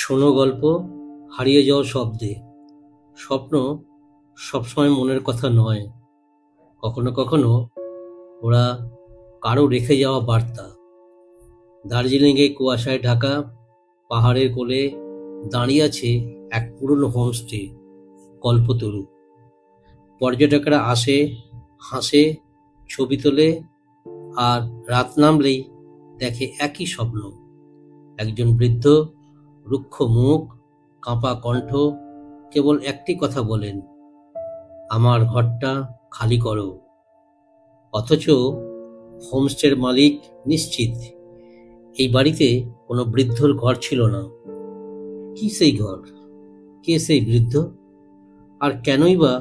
শোনো গল্প হারিয়ে যাওয়া শব্দে। স্বপ্ন সবসময় মনের কথা নয়, কখনো কখনো ওরা কারো রেখে যাওয়া বার্তা। দার্জিলিংয়ে কুয়াশায় ঢাকা পাহাড়ের কোলে দাঁড়িয়ে আছে এক পুরনো হোমস্টে, কল্পতরু। পর্যটকরা আসে, হাসে, ছবি তোলে, আর রাত নামলেই দেখে একই স্বপ্ন। একজন বৃদ্ধ, রুক্ষ মুখ, কাঁপা কণ্ঠ, কেবল একটি কথা বলেন, আমার ঘরটা খালি করো। অথচ হোমস্টের মালিক নিশ্চিত এই বাড়িতে কোনো বৃদ্ধর ঘর ছিল না। কি সেই ঘর? কে সেই বৃদ্ধ? আর কেনই বা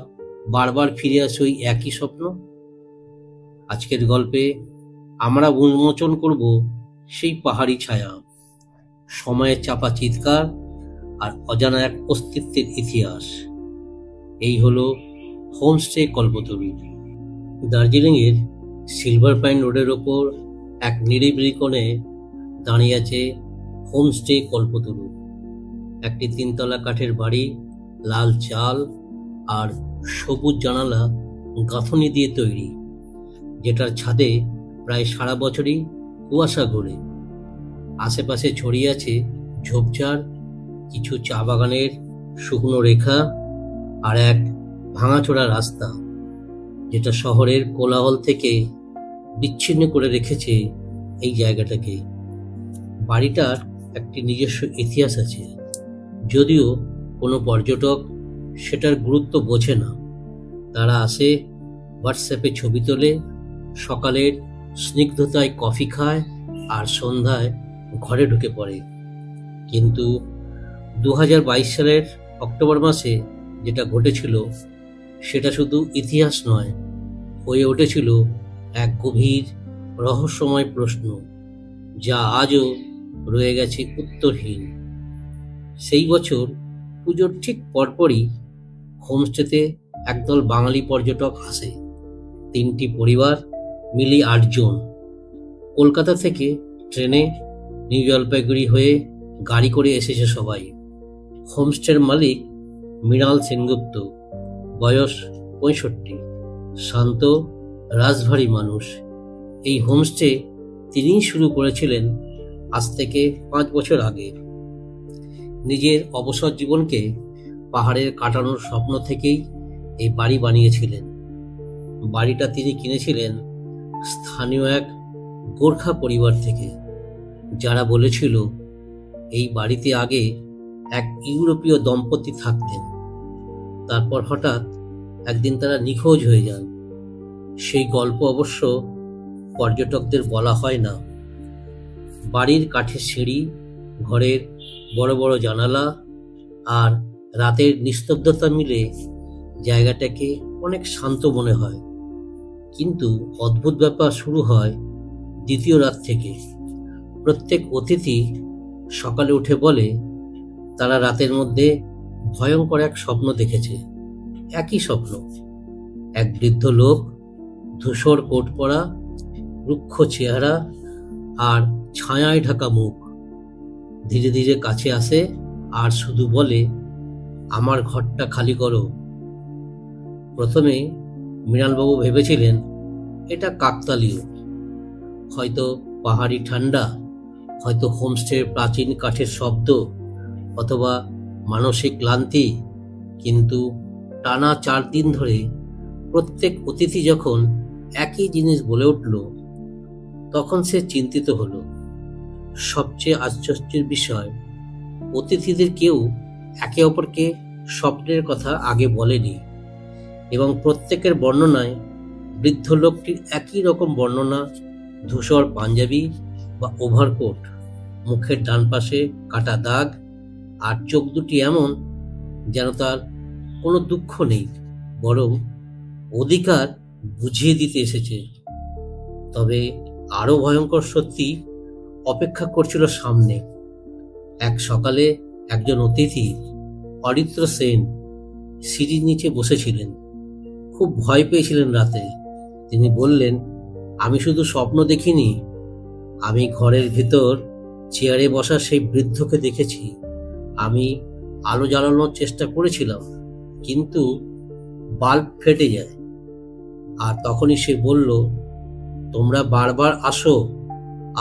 বারবার ফিরে আসে ওই একই স্বপ্ন? আজকের গল্পে আমরা উন্মোচন করব সেই পাহাড়ি ছায়া, সময়ের চাপা চিৎকার, আর অজানা এক অস্তিত্বের ইতিহাস। এই হলো হোমস্টে কল্পতরু। দার্জিলিংয়ের সিলভার পাইন রোডের ওপর এক নিরিবিলি কোণে দাঁড়িয়ে আছে হোমস্টে কল্পতরু। একটি 3 তলা কাঠের বাড়ি, লাল চাল আর সবুজ জানালা গাঁথনি দিয়ে তৈরি, যেটার ছাদে প্রায় সারা বছরই কুয়াশা ঘোরে। আশেপাশে ছড়িয়ে আছে ঝোপঝাড়, কিছু চা বাগানের শুকনো রেখা, আর এক ভাঙাচোরা রাস্তা, যেটা শহরের কোলাহল থেকে বিচ্ছিন্ন করে রেখেছে এই জায়গাটাকে। বাড়িটার একটি নিজস্ব ইতিহাস আছে, যদিও কোনো পর্যটক সেটার গুরুত্ব বোঝে না। তারা আসে, হোয়াটসঅ্যাপে ছবি তোলে, সকালের স্নিগ্ধতায় কফি খায়, আর সন্ধ্যায় ঘরে ঢুকে পড়ে। কিন্তু 2022 সালের অক্টোবর মাসে যেটা ঘটেছিল, সেটা শুধু ইতিহাস নয়, হয়ে উঠেছিল এক গভীর রহস্যময় প্রশ্ন, যা আজও রয়ে গেছে উত্তরহীন। সেই বছর পুজোর ঠিক পরপরই হোমস্টেতে একদল বাঙালি পর্যটক আসে। 3টি পরিবার মিলি 8 জন। কলকাতা থেকে ট্রেনে নিউ জলপাইগুড়ি হয়ে গাড়ি করে এসেছে সবাই। হোমস্টের মালিক মৃণাল সেনগুপ্ত, বয়স 65, শান্ত, রাজভারী মানুষ। এই হোমস্টে তিনিই শুরু করেছিলেন আজ থেকে 5 বছর আগে। নিজের অবসর জীবনকে পাহাড়ের কাটানোর স্বপ্ন থেকেই এই বাড়ি বানিয়েছিলেন। বাড়িটা তিনি কিনেছিলেন স্থানীয় এক গোর্খা পরিবার থেকে, যারা বলেছিল এই বাড়িতে আগে এক ইউরোপীয় দম্পতি থাকতেন। তারপর হঠাৎ একদিন তারা নিখোঁজ হয়ে যান। সেই গল্প অবশ্য পর্যটকদের বলা হয় না। বাড়ির কাঠের সিঁড়ি, ঘরের বড় বড় জানালা আর রাতের নিস্তব্ধতা মিলে জায়গাটাকে অনেক শান্ত মনে হয়। কিন্তু অদ্ভুত ব্যাপার শুরু হয় দ্বিতীয় রাত থেকে। প্রত্যেক অতিথি সকালে উঠে বলে তারা রাতের মধ্যে ভয়ঙ্কর এক স্বপ্ন দেখেছে। একই স্বপ্ন, এক বৃদ্ধ লোক, ধূসর কোট পরা, রুক্ষ চেহারা আর ছায়ায় ঢাকা মুখ, ধীরে ধীরে কাছে আসে আর শুধু বলে, আমার ঘরটা খালি করো। প্রথমে মৃণালবাবু ভেবেছিলেন এটা কাকতালীয়, হয়তো পাহাড়ি ঠান্ডা, হয়তো হোমস্টের প্রাচীন কাঠের শব্দ, অথবা মানসিক ক্লান্তি। কিন্তু টানা 4 দিন ধরে প্রত্যেক অতিথি যখন একই জিনিস বলে উঠল, তখন সে চিন্তিত হলো। সবচেয়ে আশ্চর্যের বিষয়, অতিথিদের কেউ একে অপরকে স্বপ্নের কথা আগে বলেনি, এবং প্রত্যেকের বর্ণনায় বৃদ্ধ লোকটির একই রকম বর্ণনা। ধূসর পাঞ্জাবি বা ওভারকোট, মুখের ডান পাশে কাটা দাগ, আর চোখ দুটি এমন যেন তার কোনো দুঃখ নেই, বরং অধিকার বুঝিয়ে দিতে এসেছে। তবে আরো ভয়ঙ্কর সত্যি অপেক্ষা করছিল সামনে। এক সকালে একজন অতিথি, অরিত্র সেন, সিঁড়ির নিচে বসেছিলেন। খুব ভয় পেয়েছিলেন রাতে। তিনি বললেন, আমি শুধু স্বপ্ন দেখিনি, আমি ঘরের ভেতর চেয়ারে বসা সেই বৃদ্ধকে দেখেছি, আমি আলো জ্বালানোর চেষ্টা করেছিলাম, কিন্তু বাল্ব ফেটে যায়। আর তখনই সে বলল, তোমরা বারবার আসো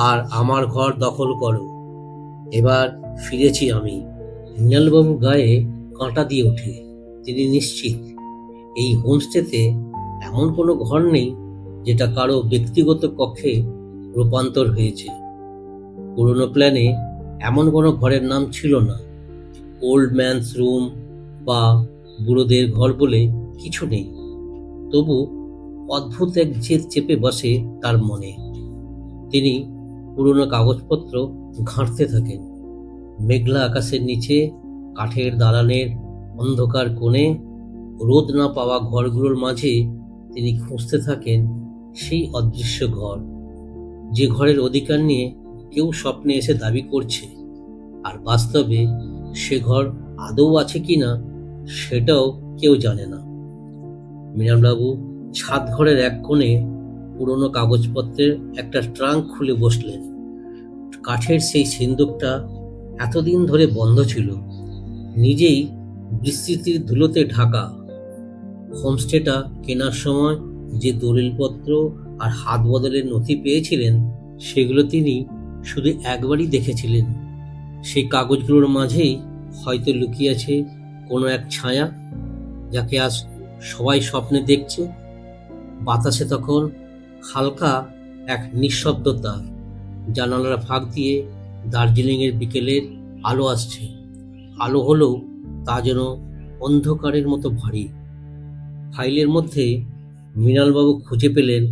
আর আমার ঘর দখল করো। এবার ফিরেছি আমি। মৃণালবাবু গায়ে কাঁটা দিয়ে ওঠে। তিনি নিশ্চিত এই হোমস্টেতে এমন কোনো ঘর নেই যেটা কারো ব্যক্তিগত কক্ষে রূপান্তর হয়েছে। পুরনো প্ল্যানে এমন কোনো ঘরের নাম ছিল না। ওল্ড ম্যানস রুম বা বুড়োদের ঘর বলে কিছু নেই। তবু অদ্ভুত এক জেদ চেপে বসে তার মনে। তিনি পুরনো কাগজপত্র ঘাঁটতে থাকেন। মেঘলা আকাশের নিচে কাঠের দালানের অন্ধকার কোণে রোদ না পাওয়া ঘরগুলোর মাঝে তিনি খুঁজতে থাকেন সেই অদৃশ্য ঘর, যে ঘরের অধিকার নিয়ে কেউ স্বপ্নে এসে দাবি করছে, আর বাস্তবে সে ঘর আদৌ আছে কিনা সেটাও কেউ জানে না। মৃণালবাবু ছাদ ঘরের এক কোণে পুরনো কাগজপত্রের একটা ট্রাঙ্ক খুলে বসলেন। কাঠের সেই সিন্দুকটা এতদিন ধরে বন্ধ ছিল, নিজেই বিস্তৃতির ধুলোতে ঢাকা। হোমস্টেটা কেনার সময় যে দলিলপত্র আর হাত বদলের নথি পেয়েছিলেন, সেগুলো তিনি শুধু একবারই দেখেছিলেন। সেই কাগজগুলোর মাঝেই হয়তো লুকিয়ে আছে কোনো এক ছায়া, যাকে আজ সবাই স্বপ্নে দেখছে। বাতাসে তখন হালকা এক নিঃশব্দতা। জানালার ফাঁক দিয়ে দার্জিলিংয়ের বিকেলের আলো আসছে। আলো হলেও তা যেন অন্ধকারের মতো ভারী। ফাইলের মধ্যে মৃণালবাবু খুঁজে পেলেন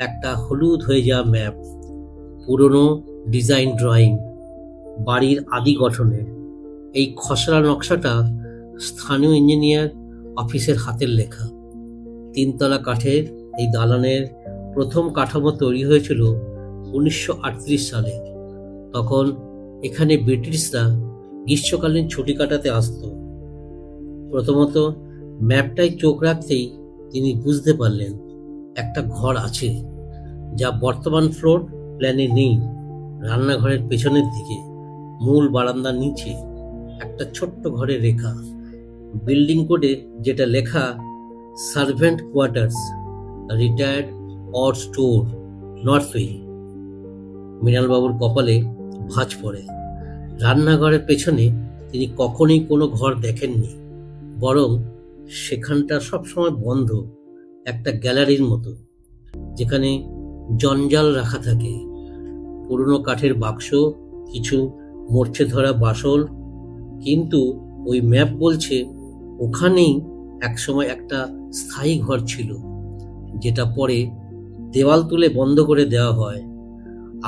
একটা হলুদ হয়ে যাওয়া ম্যাপ, পুরনো ডিজাইন ড্রয়িং, বাড়ির আদি গঠনের। এই খসড়া নকশাটা স্থানীয় ইঞ্জিনিয়ার অফিসের হাতের লেখা। 3 তলা কাঠের এই দালানের প্রথম কাঠামো তৈরি হয়েছিল 1938 সালে। তখন এখানে ব্রিটিশরা গ্রীষ্মকালীন ছুটি কাটাতে আসত। প্রথমত ম্যাপটায় চোখ রাখতেই তিনি বুঝতে পারলেন একটা ঘর আছে, যা বর্তমান ফ্লোর প্ল্যানে নেই। রান্নাঘরের পেছনের দিকে মূল বারান্দার নিচে একটা ছোট্ট ঘরের রেখা। বিল্ডিং কোডে যেটা লেখা servant quarters, retired or store, north wing. মৃণালবাবুর কপালে ভাঁজ পড়ে। রান্নাঘরের পেছনে তিনি কখনোই কোনো ঘর দেখেননি, বরং সেখানটা সবসময় বন্ধ, একটা গ্যালারির মতো, যেখানে জঞ্জাল রাখা থাকে। পুরনো কাঠের বাক্স, কিছু মরচে ধরা বাসন। কিন্তু ওই ম্যাপ বলছে ওখানেই একসময় একটা স্থায়ী ঘর ছিল, যেটা পরে দেওয়াল তুলে বন্ধ করে দেওয়া হয়।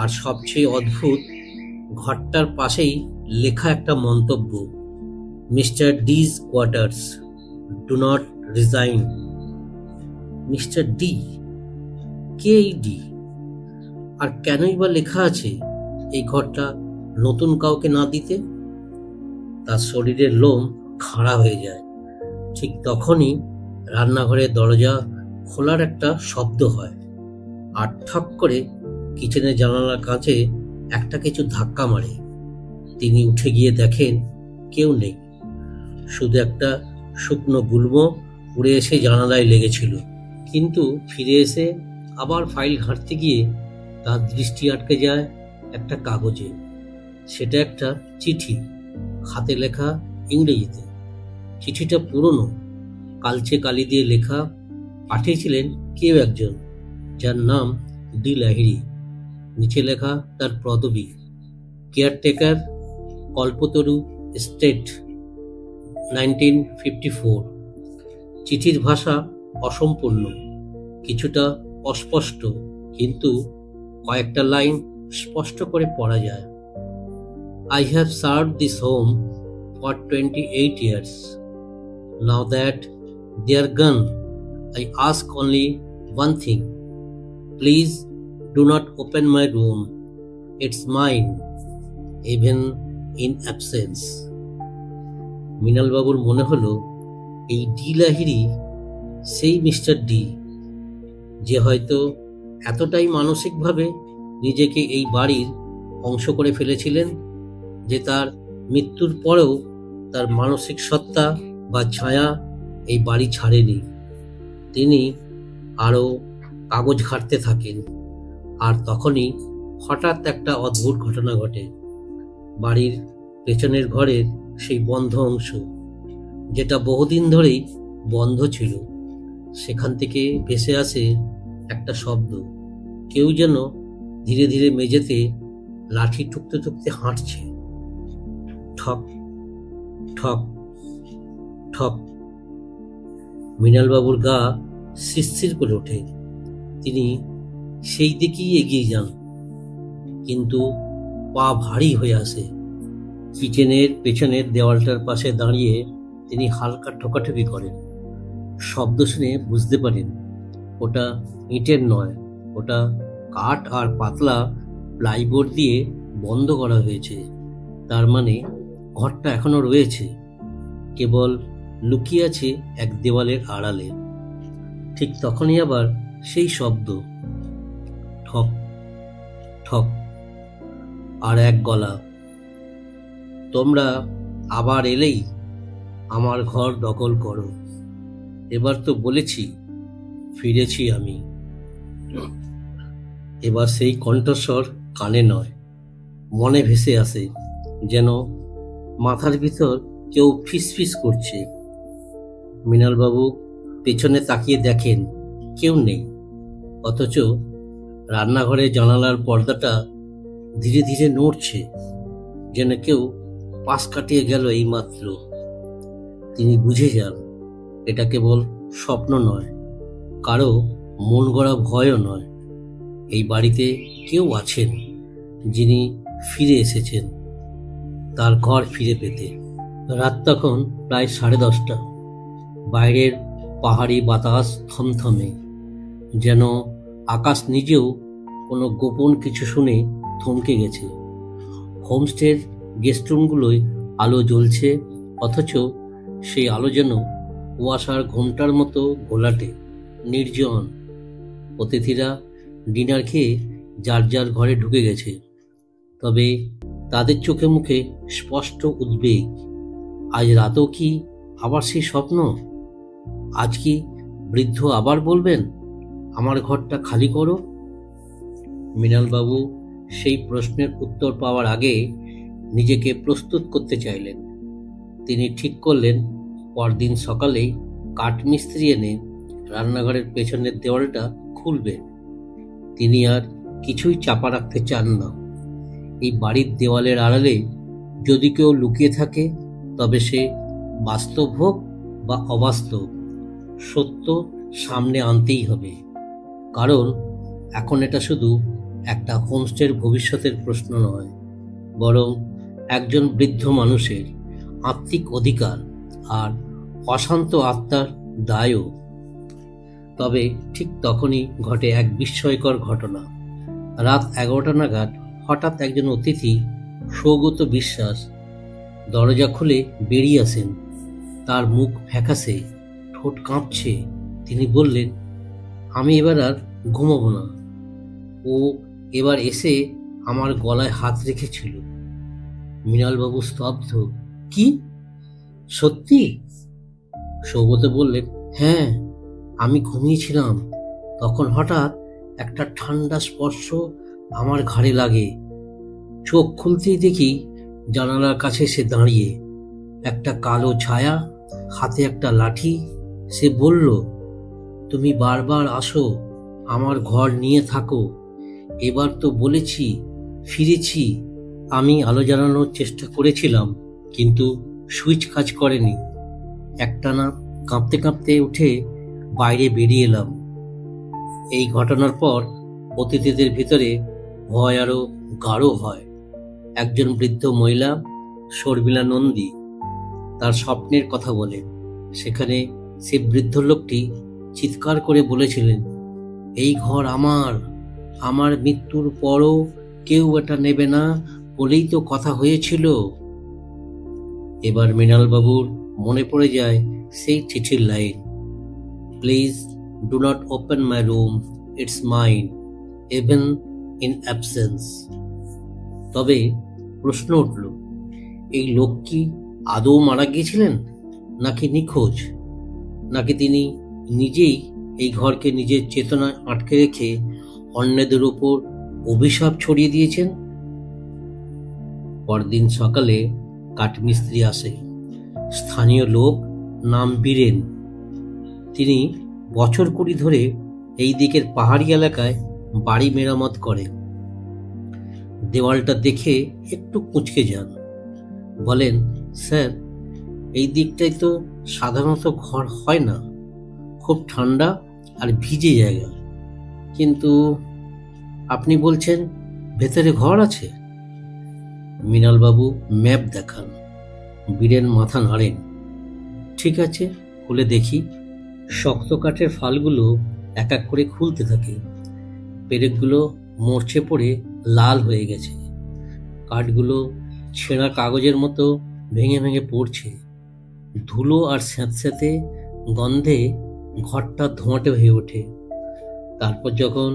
আর সবচেয়ে অদ্ভুত, ঘরটার পাশেই লেখা একটা মন্তব্য, mister D's quarters, do not resign. Mister D, কে এই ডি? আর কেনই বা লেখা আছে এই ঘরটা নতুন কাউকে না দিতে? তার শরীরের লোম খাড়া হয়ে যায়। ঠিক তখনই রান্নাঘরের দরজা খোলার একটা শব্দ হয়, আর ঠক করে কিচেনের জানালার কাছে একটা কিছু ধাক্কা মারে। তিনি উঠে গিয়ে দেখেন কেউ নেই, শুধু একটা শুকনো গুল্ম উড়ে এসে জানালায় লেগেছিল। কিন্তু ফিরে এসে আবার ফাইল ঘাঁটতে গিয়ে তার দৃষ্টি আটকে যায় একটা কাগজে। সেটা একটা চিঠি, হাতে লেখা ইংরেজিতে। চিঠিটা পুরনো, কালচে কালি দিয়ে লেখা। পাঠিয়েছিলেন কেউ একজন, যার নাম ডি লাহিড়ী। নিচে লেখা তার পদবি, কেয়ারটেকার, কল্পতরু এস্টেট, 1954। চিঠির ভাষা অসম্পূর্ণ, কিছুটা অস্পষ্ট, কিন্তু কয়েকটা লাইন স্পষ্ট করে পড়া যায়। I have served this home for 28 years. Now that they are gone, I ask only one thing. Please do not open my room. It's mine, even in absence. মৃণালবাবুর মনে হলো এই ডি লাহিড়ী সেই মিস্টার ডি, যে হয়তো এতটাই মানসিকভাবে নিজেকে এই বাড়ির অংশ করে ফেলেছিলেন যে তার মৃত্যুর পরেও তার মানসিক সত্তা বা ছায়া এই বাড়ি ছাড়েনি। তিনি আরো কাগজ ঘাঁটতে থাকেন, আর তখনই হঠাৎ একটা অদ্ভুত ঘটনা ঘটে। বাড়ির পেছনের ঘরের সেই বন্ধ অংশ, যেটা বহুদিন ধরেই বন্ধ ছিল, সেখান থেকে ভেসে আসে একটা শব্দ। কেউ যেন ধীরে ধীরে মেঝেতে লাঠি ঠুকতে ঠুকতে হাঁটছে। ঠক ঠক ঠক। মৃণালবাবুর গা শিরশির করে ওঠে। তিনি সেই দিকেই এগিয়ে যান, কিন্তু পা ভারী হয়ে আসে। কিচেনের পেছনের দেওয়ালটার পাশে দাঁড়িয়ে তিনি হালকা ঠোকাঠুকি করেন। শব্দ শুনে বুঝতে পারেন ওটা ইটের নয়, ওটা কাঠ আর পাতলা প্লাইবোর্ড দিয়ে বন্ধ করা হয়েছে। তার মানে ঘরটা এখনো রয়েছে, কেবল লুকিয়ে আছে এক দেওয়ালের আড়ালে। ঠিক তখনই আবার সেই শব্দ, ঠক ঠক। আর এক গলা, তোমরা আবার এলেই আমার ঘর দখল করো। এবার তো বলেছি ফিরেছি আমি। এবার সেই কণ্ঠস্বর কানে নয়, মনে ভেসে আসে, যেন মাথার ভিতর কেউ ফিসফিস করছে। মৃণালবাবু পেছনে তাকিয়ে দেখেন কেউ নেই, অথচ রান্নাঘরের জানালার পর্দাটা ধীরে ধীরে নড়ছে, যেন কেউ পাশ কাটিয়ে গেল এইমাত্র। তিনি বুঝে যান এটা কেবল স্বপ্ন নয়, কারো মন গড়া ভয়ও নয়। এই বাড়িতে কেউ আছেন যিনি ফিরে এসেছেন তার ঘর ফিরে পেতে। রাত তখন প্রায় 10:30। বাইরের পাহাড়ি বাতাস থমথমে, যেন আকাশ নিজেও কোনো গোপন কিছু শুনে থমকে গেছে। হোমস্টের গেস্টরুমগুলোয় আলো জ্বলছে, অথচ সেই আলো যেন কুয়াশার ঘোমটার মতো ঘোলাটে, নির্জন। অতিথিরা ডিনার খেয়ে যার যার ঘরে ঢুকে গেছে, তবে তাদের চোখে মুখে স্পষ্ট উদ্বেগ। আজ রাতেও কি আবার সেই স্বপ্ন? আজ কি বৃদ্ধ আবার বলবেন, আমার ঘরটা খালি করো? মৃণালবাবু সেই প্রশ্নের উত্তর পাওয়ার আগে নিজেকে প্রস্তুত করতে চাইলেন। তিনি ঠিক করলেন পরদিন সকালেই কাঠমিস্ত্রি এনে রান্নাঘরের পেছনের দেওয়ালটা খুলবেন। তিনি আর কিছুই চাপা রাখতে চান না। এই বাড়ির দেওয়ালের আড়ালে যদি কেউ লুকিয়ে থাকে, তবে সে বাস্তব হোক বা অবাস্তব, সত্য সামনে আনতেই হবে। কারণ এখন এটা শুধু একটা হোমস্টের ভবিষ্যতের প্রশ্ন নয়, বরং একজন বৃদ্ধ মানুষের আত্মিক অধিকার আর অশান্ত আত্মার দায়ও। তবে ঠিক তখনই ঘটে এক বিস্ময়কর ঘটনা। রাত 11টা নাগাদ হঠাৎ একজন অতিথি, সৌগত বিশ্বাস, দরজা খুলে বেরিয়ে আসেন। তার মুখ ফ্যাকাশে, ঠোঁট কাঁপছে। তিনি বললেন, আমি এবার আর ঘুমাবো না। ও এবার এসে আমার গলায় হাত রেখেছিল। মৃণালবাবু স্তব্ধ। কি? সত্যি? সৌগত বললেন, হ্যাঁ, আমি ঘুমিয়েছিলাম, তখন হঠাৎ একটা ঠান্ডা স্পর্শ আমার ঘাড়ে লাগে। চোখ খুলতেই দেখি জানালার কাছে সে দাঁড়িয়ে, একটা কালো ছায়া, হাতে একটা লাঠি। সে বলল, তুমি বারবার আসো, আমার ঘর নিয়ে থাকো। এবার তো বলেছি ফিরেছি। আমি আলো জ্বালানোর চেষ্টা করেছিলাম, কিন্তু সুইচ কাজ করেনি। একটানা কাঁপতে কাঁপতে উঠে বাইরে বেরিয়ে এলাম। এই ঘটনার পর অতিথিদের ভিতরে ভয় আরো গাঢ় হয়। একজন বৃদ্ধ মহিলা, শর্মিলা নন্দী, তার স্বপ্নের কথা বলে। সেখানে সে বৃদ্ধ লোকটি চিৎকার করে বলেছিলেন, এই ঘর আমার, আমার মৃত্যুর পরও কেউ এটা নেবে না বলেই তো কথা হয়েছিল। এবার মৃণালবাবুর মনে পড়ে যায় সেই চিঠির line, please do not open my room, it's mine, even in absence. তবে প্রশ্ন উঠল, এই লোক কি আদৌ মারা গিয়েছিলেন, নাকি নিখোঁজ, নাকি তিনি নিজেই এই ঘরকে নিজের চেতনায় আটকে রেখে অন্যদের উপর অভিশাপ ছড়িয়ে দিয়েছেন? পরদিন সকালে কাঠমিস্ত্রি আসে। স্থানীয় লোক, নাম বীরেন। তিনি বছর 20 ধরে এই দিকের পাহাড়ি এলাকায় বাড়ি মেরামত করে। দেওয়ালটা দেখে একটু কুঁচকে যান। বলেন, স্যার, এই দিকটায় তো সাধারণত ঘর হয় না, খুব ঠান্ডা আর ভিজে জায়গা, কিন্তু আপনি বলছেন ভেতরে ঘর আছে। মৃণালবাবু ম্যাপ দেখান। বীরেন মাথা নাড়েন। ঠিক আছে, খুলে দেখি। শক্ত কাঠের ফালগুলো এক এক করে খুলতে থাকে। পেরেকগুলো মরচে পড়ে লাল হয়ে গেছে। কাঠগুলো ছেঁড়া কাগজের মতো ভেঙে ভেঙে পড়ছে। ধুলো আর স্যাঁতস্যাঁতে গন্ধে ঘরটা ধোঁয়াটে হয়ে ওঠে। তারপর যখন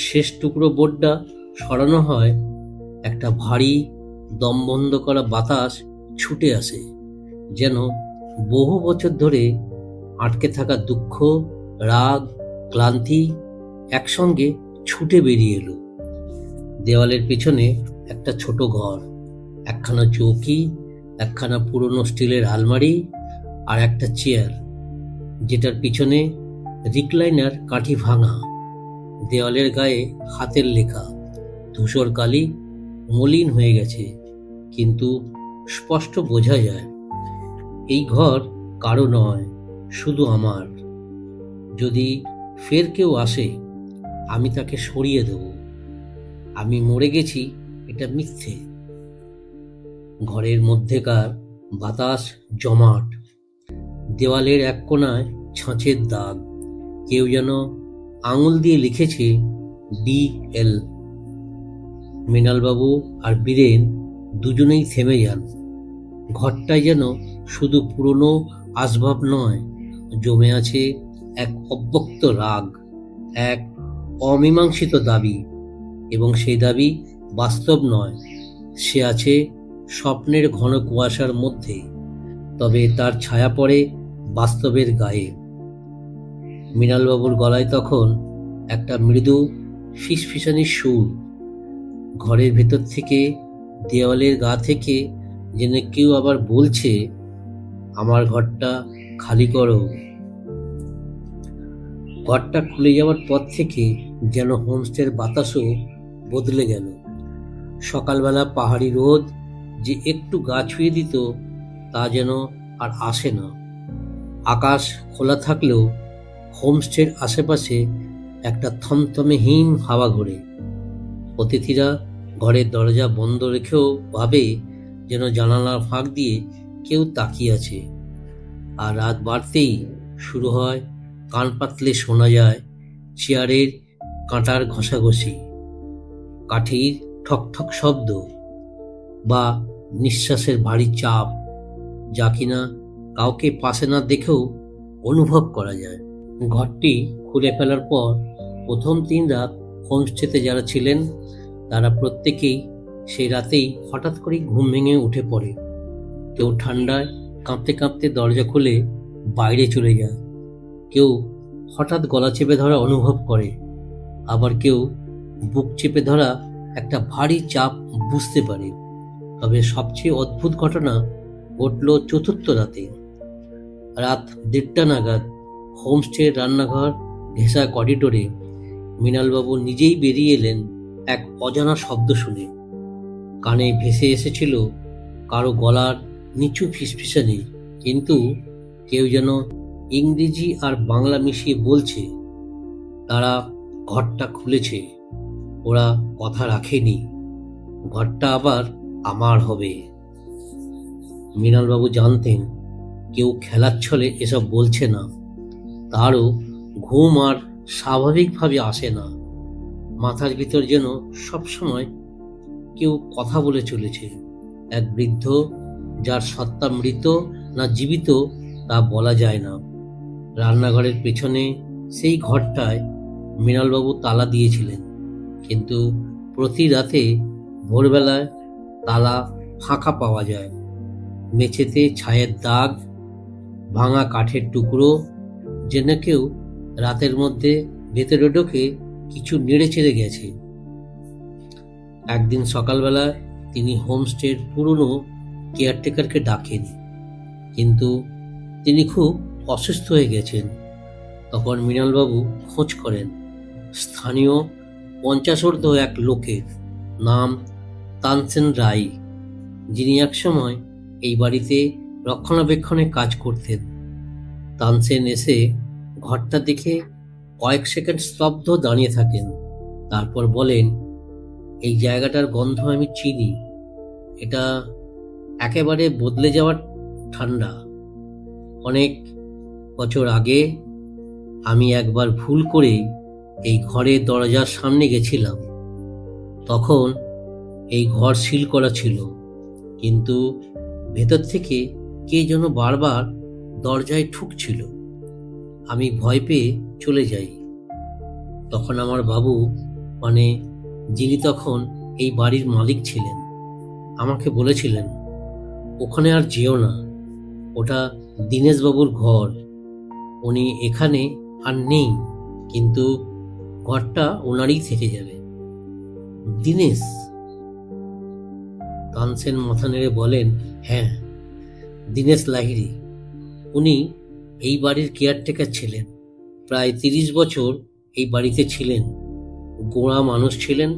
শেষ টুকরো বোর্ডটা সরানো হয়, একটা ভারী দম বন্ধ করা বাতাস ছুটে আসে, যেন বহু বছর ধরে আটকে থাকা দুঃখ, রাগ, ক্লান্তি একসঙ্গে ছুটে বেরিয়ে এলো। দেওয়ালের পিছনে একটা ছোট ঘর, একখানা চৌকি, একখানা পুরনো স্টিলের আলমারি আর একটা চেয়ার, যেটার পিছনে রিক্লাইনার কাঠি ভাঙা। দেওয়ালের গায়ে হাতের লেখা, ধূসর কালি মলিন হয়ে গেছে, কিন্তু স্পষ্ট বোঝা যায় এই ঘর কারো নয়, শুধু আমার। যদি ফের কেউ আসে, আমি তাকে সরিয়ে দেব। আমি মরে গেছি, এটা মিথ্যে। ঘরের মধ্যেকার বাতাস জমাট। দেওয়ালের এক কোণায় ছাঁচের দাগ। কেউ যেন আঙুল দিয়ে লিখেছে DL। মৃণালবাবু আর বীরেন দুজনেই থেমে যান। ঘরটায় যেন শুধু পুরনো আসবাব নয়, জমে আছে এক অব্যক্ত রাগ, এক অমীমাংসিত দাবি। এবং সেই দাবি বাস্তব নয়, সে আছে স্বপ্নের ঘন কুয়াশার মধ্যে, তবে তার ছায়া পড়ে বাস্তবের গায়ে। মৃণালবাবুর গলায় তখন একটা মৃদু ফিসফিসানির সুর। ঘরের ভেতর থেকে, দেওয়ালের গা থেকে যেন কেউ আবার বলছে, আমার ঘরটা খালি করো। ঘরটা খুলে যাওয়ার পর থেকে যেন হোমস্টের বাতাসও বদলে গেল। সকালবেলা পাহাড়ি রোদ যে একটু গা ছুঁয়ে দিত, তা যেন আর আসে না। আকাশ খোলা থাকলেও হোমস্টের আশেপাশে একটা থমথমেহীন হাওয়া ঘোরে। অতিথিরা ঘরের দরজা বন্ধ রেখেও ভাবে যেন জানালার ফাঁক দিয়ে কেউ তাকিয়ে আছে। আর রাত বাড়তেই শুরু হয়, কান পাতলে শোনা যায় চেয়ারের কাঁটার ঘষাঘষি, কাঠির ঠকঠক শব্দ বা নিঃশ্বাসের ভারী চাপ, যা কিনা কাউকে পাশে না দেখেও অনুভব করা যায়। ঘরটি খুলে ফেলার পর প্রথম 3 রাত হোমস্টেতে যারা ছিলেন, তারা প্রত্যেকেই সেই রাতেই হঠাৎ করে ঘুম ভেঙে উঠে পড়ে। কেউ ঠান্ডায় কাঁপতে কাঁপতে দরজা খুলে বাইরে চলে যায়, কেউ হঠাৎ গলা চেপে ধরা অনুভব করে, আবার কেউ বুক চেপে ধরা একটা ভারী চাপ বুঝতে পারে। তবে সবচেয়ে অদ্ভুত ঘটনা ঘটল 4র্থ রাতে। রাত 1:30 নাগাদ হোমস্টের রান্নাঘর ঘেঁষা করিডোরে মৃণালবাবু নিজেই বেরিয়ে এলেন এক অজানা শব্দ শুনে। কানে ভেসে এসেছিল কারো গলার নিচু ফিসফিসানি, কিন্তু কেউ যেন ইংরেজি আর বাংলা মিশিয়ে বলছে, তারা ঘরটা খুলেছে, ওরা কথা রাখেনি, ঘরটা আবার আমার হবে। মৃণালবাবু জানতেন কেউ খেলার ছলে এসব বলছে না। তারও ঘুম আর স্বাভাবিকভাবে আসে না। মাথার ভিতর যেন সবসময় কেউ কথা বলে চলেছে। এক বৃদ্ধ, যার সত্তা মৃত না জীবিত তা বলা যায় না। রান্নাঘরের পেছনে সেই ঘরটায় মৃণালবাবু তালা দিয়েছিলেন, কিন্তু প্রতি রাতে ভোরবেলায় তালা ফাঁকা পাওয়া যায়। মেঝেতে ছায়ের দাগ, ভাঙা কাঠের টুকরো, যেন কেউ রাতের মধ্যে ভেতরে ঢোকে কিছু নেড়ে চেড়ে গেছে। একদিন সকালবেলা তিনি হোমস্টের পুরনো কেয়ারটেকারকে ডাকেন, কিন্তু তিনি খুব অসুস্থ হয়ে গেছেন। তখন মৃণালবাবু খোঁজ করেন স্থানীয় 50 এক লোকের, নাম তানসেন রায়, যিনি একসময় এই বাড়িতে রক্ষণাবেক্ষণে কাজ করতেন। তানসেন এসে ঘরটা দেখে কয়েক সেকেন্ড স্তব্ধ দাঁড়িয়ে থাকেন, তারপর বলেন, এই জায়গাটার গন্ধ আমি চিনি। এটা একেবারে বদলে যাওয়ার ঠান্ডা। অনেক বছর আগে আমি একবার ভুল করে এই ঘরের দরজার সামনে গেছিলাম। তখন এই ঘর সিল করা ছিল, কিন্তু ভেতর থেকে কে যেন বারবার দরজায় ঠুকছিল। আমি ভয় পেয়ে চলে যাই। তখন আমার বাবু, মানে যিনি তখন এই বাড়ির মালিক ছিলেন, আমাকে বলেছিলেন, ওখানে আর যেও না, ওটা দীনেশবাবুর ঘর। উনি এখানে আর নেই, কিন্তু ঘরটা ওনারই থেকে যাবে। দীনেশ? তানসেন মাথা নেড়ে বলেন, হ্যাঁ, দীনেশ লাহিড়ী। উনি এই বাড়ির কেয়ারটেকার ছিলেন। প্রায় 30 বছর এই বাড়িতে ছিলেন। গোঁড়া মানুষ ছিলেন,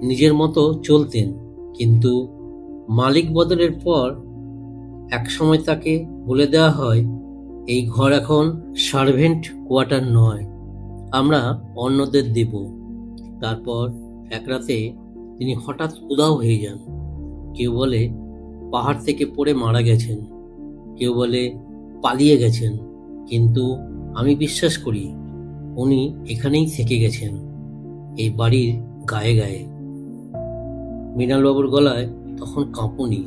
নিজের মতো চলতেন, কিন্তু মালিক বদলের পর একসময় তাকে বলে দেওয়া হয়, এই ঘর এখন সার্ভেন্ট কোয়ার্টার নয়, আমরা অন্যদের দেব। তারপর এক রাতে তিনি হঠাৎ উধাও হয়ে যান। কেউ বলে পাহাড় থেকে পড়ে মারা গেছেন, কেউ বলে পালিয়ে গেছেন, কিন্তু আমি বিশ্বাস করি উনি এখানেই থেকে গেছেন, এই বাড়ির গায়ে গায়ে। মৃণালবাবুর গলায় তখন কাঁপুনি।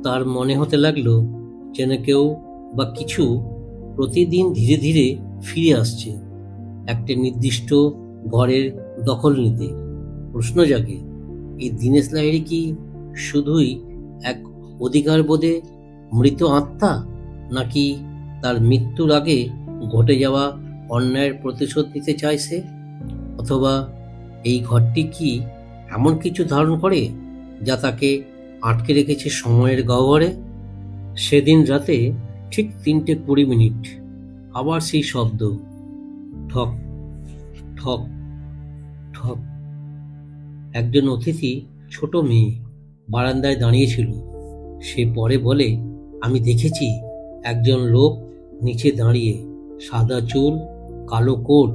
তার মনে হতে লাগলো যেন কেউ বা কিছু প্রতিদিন ধীরে ধীরে ফিরে আসছে একটা নির্দিষ্ট ঘরের দখল নিতে। প্রশ্ন জাগে, এই দীনেশ লাহিড়ী কি শুধুই এক অধিকারবোধে মৃত আত্মা, নাকি তার মৃত্যুর আগে ঘটে যাওয়া অন্যায়ের প্রতিশোধ নিতে চাইছে? অথবা এই ঘরটি কি এমন কিছু ধারণ করে যা তাকে আটকে রেখেছে সময়ের গহ্বরে? সেদিন রাতে ঠিক 3:20 আবার সেই শব্দ, ঠক ঠক ঠক। একজন অতিথি, ছোট মেয়ে, বারান্দায় দাঁড়িয়েছিল। সে পরে বলে, আমি দেখেছি একজন লোক নিচে দাঁড়িয়ে, সাদা চুল, কালো কোট।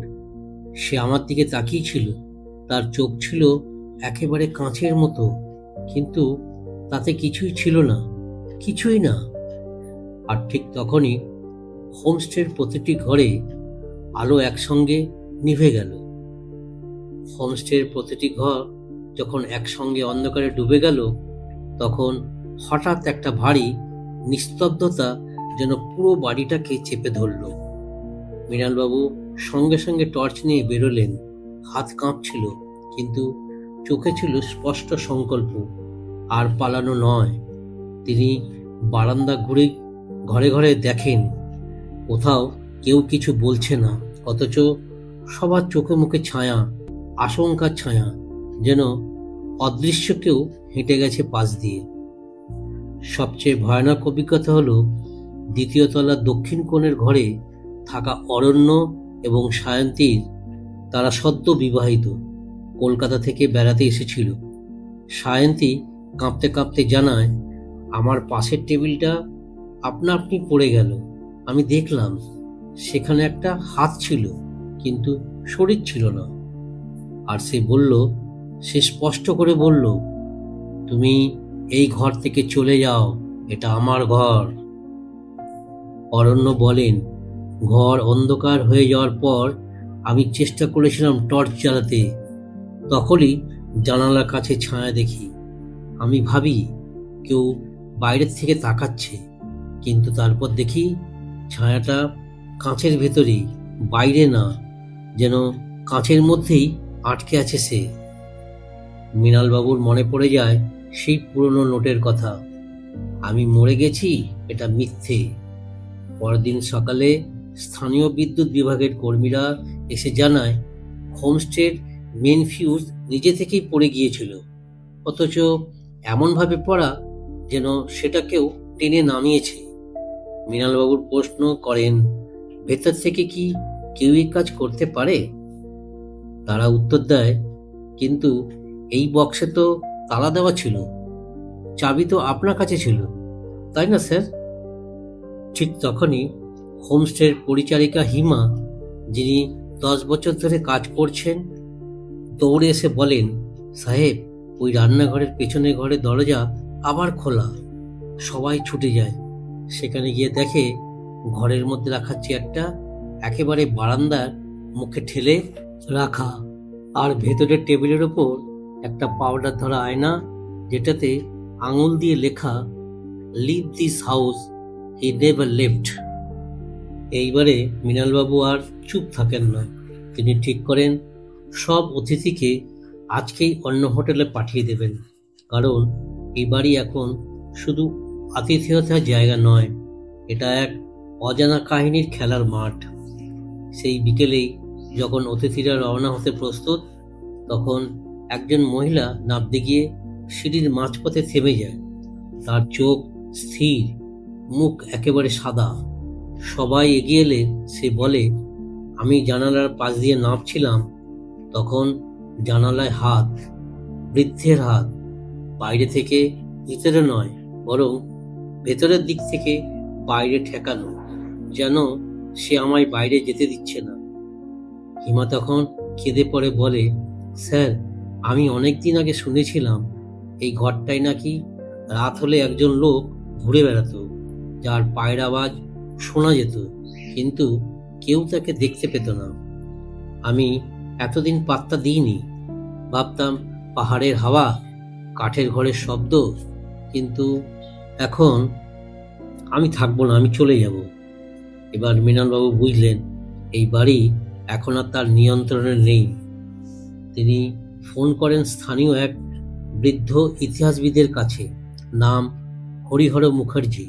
সে আমার দিকে তাকিয়েছিল। তার চোখ ছিল একেবারে কাঁচের মতো, কিন্তু তাতে কিছুই ছিল না, কিছুই না। আর ঠিক তখনই হোমস্টের প্রতিটি ঘরে আলো একসঙ্গে নিভে গেল। হোমস্টের প্রতিটি ঘর যখন একসঙ্গে অন্ধকারে ডুবে গেল, তখন হঠাৎ একটা ভারী নিস্তব্ধতা যেন পুরো বাড়িটাকে চেপে ধরল। মৃণালবাবু সঙ্গে সঙ্গে টর্চ নিয়ে বেরোলেন। হাত কাঁপছিল, কিন্তু চোখে ছিল স্পষ্ট সংকল্প, আর পালানো নয়। তিনি বারান্দা ঘুরে ঘরে ঘরে দেখেন, কোথাও কেউ কিছু বলছে না, অথচ সবার চোখে মুখে ছায়া, আশঙ্কার ছায়া, যেন অদৃশ্য কেউ হেঁটে গেছে পাশ দিয়ে। সবচেয়ে ভয়ানক অভিজ্ঞতা হলো 2য় তলার দক্ষিণ কোণের ঘরে থাকা অরণ্য এবং সায়ন্তীর। তারা সদ্য বিবাহিত, কলকাতা থেকে বেড়াতে এসেছিল। সায়ন্তী কাঁপতে কাঁপতে জানায়, আমার পাশের টেবিলটা আপনা আপনি পড়ে গেল। আমি দেখলাম সেখানে একটা হাত ছিল, কিন্তু শরীর ছিল না। আর সে স্পষ্ট করে বলল, তুমি এই ঘর থেকে চলে যাও, এটা আমার ঘর। অরণ্য বলেন, ঘর অন্ধকার হয়ে যাওয়ার পর আমি চেষ্টা করেছিলাম টর্চ জ্বালাতে। তখনই জানালার কাছে ছায়া দেখি। আমি ভাবি কেউ বাইরের থেকে তাকাচ্ছে, কিন্তু তারপর দেখি ছায়াটা কাঁচের ভেতরেই, বাইরে না, যেন কাঁচের মধ্যেই আটকে আছে সে। মৃণালবাবুর মনে পড়ে যায় সেই পুরনো নোটের কথা। আমি মরে গেছি এটা মিথ্যে। পরদিন সকালে স্থানীয় বিদ্যুৎ বিভাগের কর্মীরা এসে জানায় হোমস্টের মেন ফিউজ নিজে থেকেই পড়ে গিয়েছিল, অথচ এমনভাবে পড়া যেন সেটা কেউ টেনে নামিয়েছে। মৃণালবাবুর প্রশ্ন করেন, ভেতর থেকে কি কেউ এই কাজ করতে পারে? তারা উত্তর দেয়, কিন্তু এই বক্সে তো তালা দেওয়া ছিল, চাবি তো আপনার কাছে ছিল, তাই না স্যার? ঠিক তখনই হোমস্টের পরিচারিকা হিমা, যিনি 10 বছর ধরে কাজ করছেন, দৌড়ে এসে বলেন, সাহেব, ওই রান্নাঘরের পেছনের ঘরের দরজা আবার খোলা। সবাই ছুটে যায়। সেখানে গিয়ে দেখে ঘরের মধ্যে রাখা চেয়ারটা একেবারে বারান্দার মুখে ঠেলে রাখা, আর ভেতরের টেবিলের ওপর একটা পাউডার ধরা আয়না, যেটাতে আঙুল দিয়ে লেখা, leave this house, he never left. এইবারে মৃণালবাবু আর চুপ থাকেন না। তিনি ঠিক করেন সব অতিথিকে আজকেই অন্য হোটেলে পাঠিয়ে দেবেন, কারণ এই বাড়ি এখন শুধু আতিথেয়তার জায়গা নয়, এটা এক অজানা কাহিনীর খেলার মাঠ। সেই বিকেলেই যখন অতিথিরা রওনা হতে প্রস্তুত, তখন একজন মহিলা নামতে গিয়ে সিঁড়ির মাঝপথে থেমে যায়। তার চোখ স্থির, মুখ একেবারে সাদা। সবাই এগিয়ে এলে সে বলে, আমি জানালার পাশ দিয়ে নামছিলাম, তখন জানালায় হাত, বৃদ্ধের হাত, বাইরে থেকে ভিতরে নয়, বরং ভেতরের দিক থেকে বাইরে ঠেকানো, যেন সে আমায় বাইরে যেতে দিচ্ছে না। হিমা তখন কেঁদে পড়ে বলে, স্যার, আমি অনেকদিন আগে শুনেছিলাম এই ঘরটায় নাকি রাত হলে একজন লোক ঘুরে বেড়াতো, যার পায়ের আওয়াজ শোনা যেত, কিন্তু কেউ তাকে দেখতে পেত না। আমি এতদিন পাত্তা দিইনি, ভাবতাম পাহাড়ের হাওয়া, কাঠের ঘরের শব্দ, কিন্তু এখন আমি থাকবো না, আমি চলে যাব। এবার মৃণালবাবু বুঝলেন এই বাড়ি এখন আর তার নিয়ন্ত্রণে নেই। তিনি ফোন করেন স্থানীয় এক বৃদ্ধ ইতিহাসবিদের কাছে, নাম হরিহর মুখার্জি,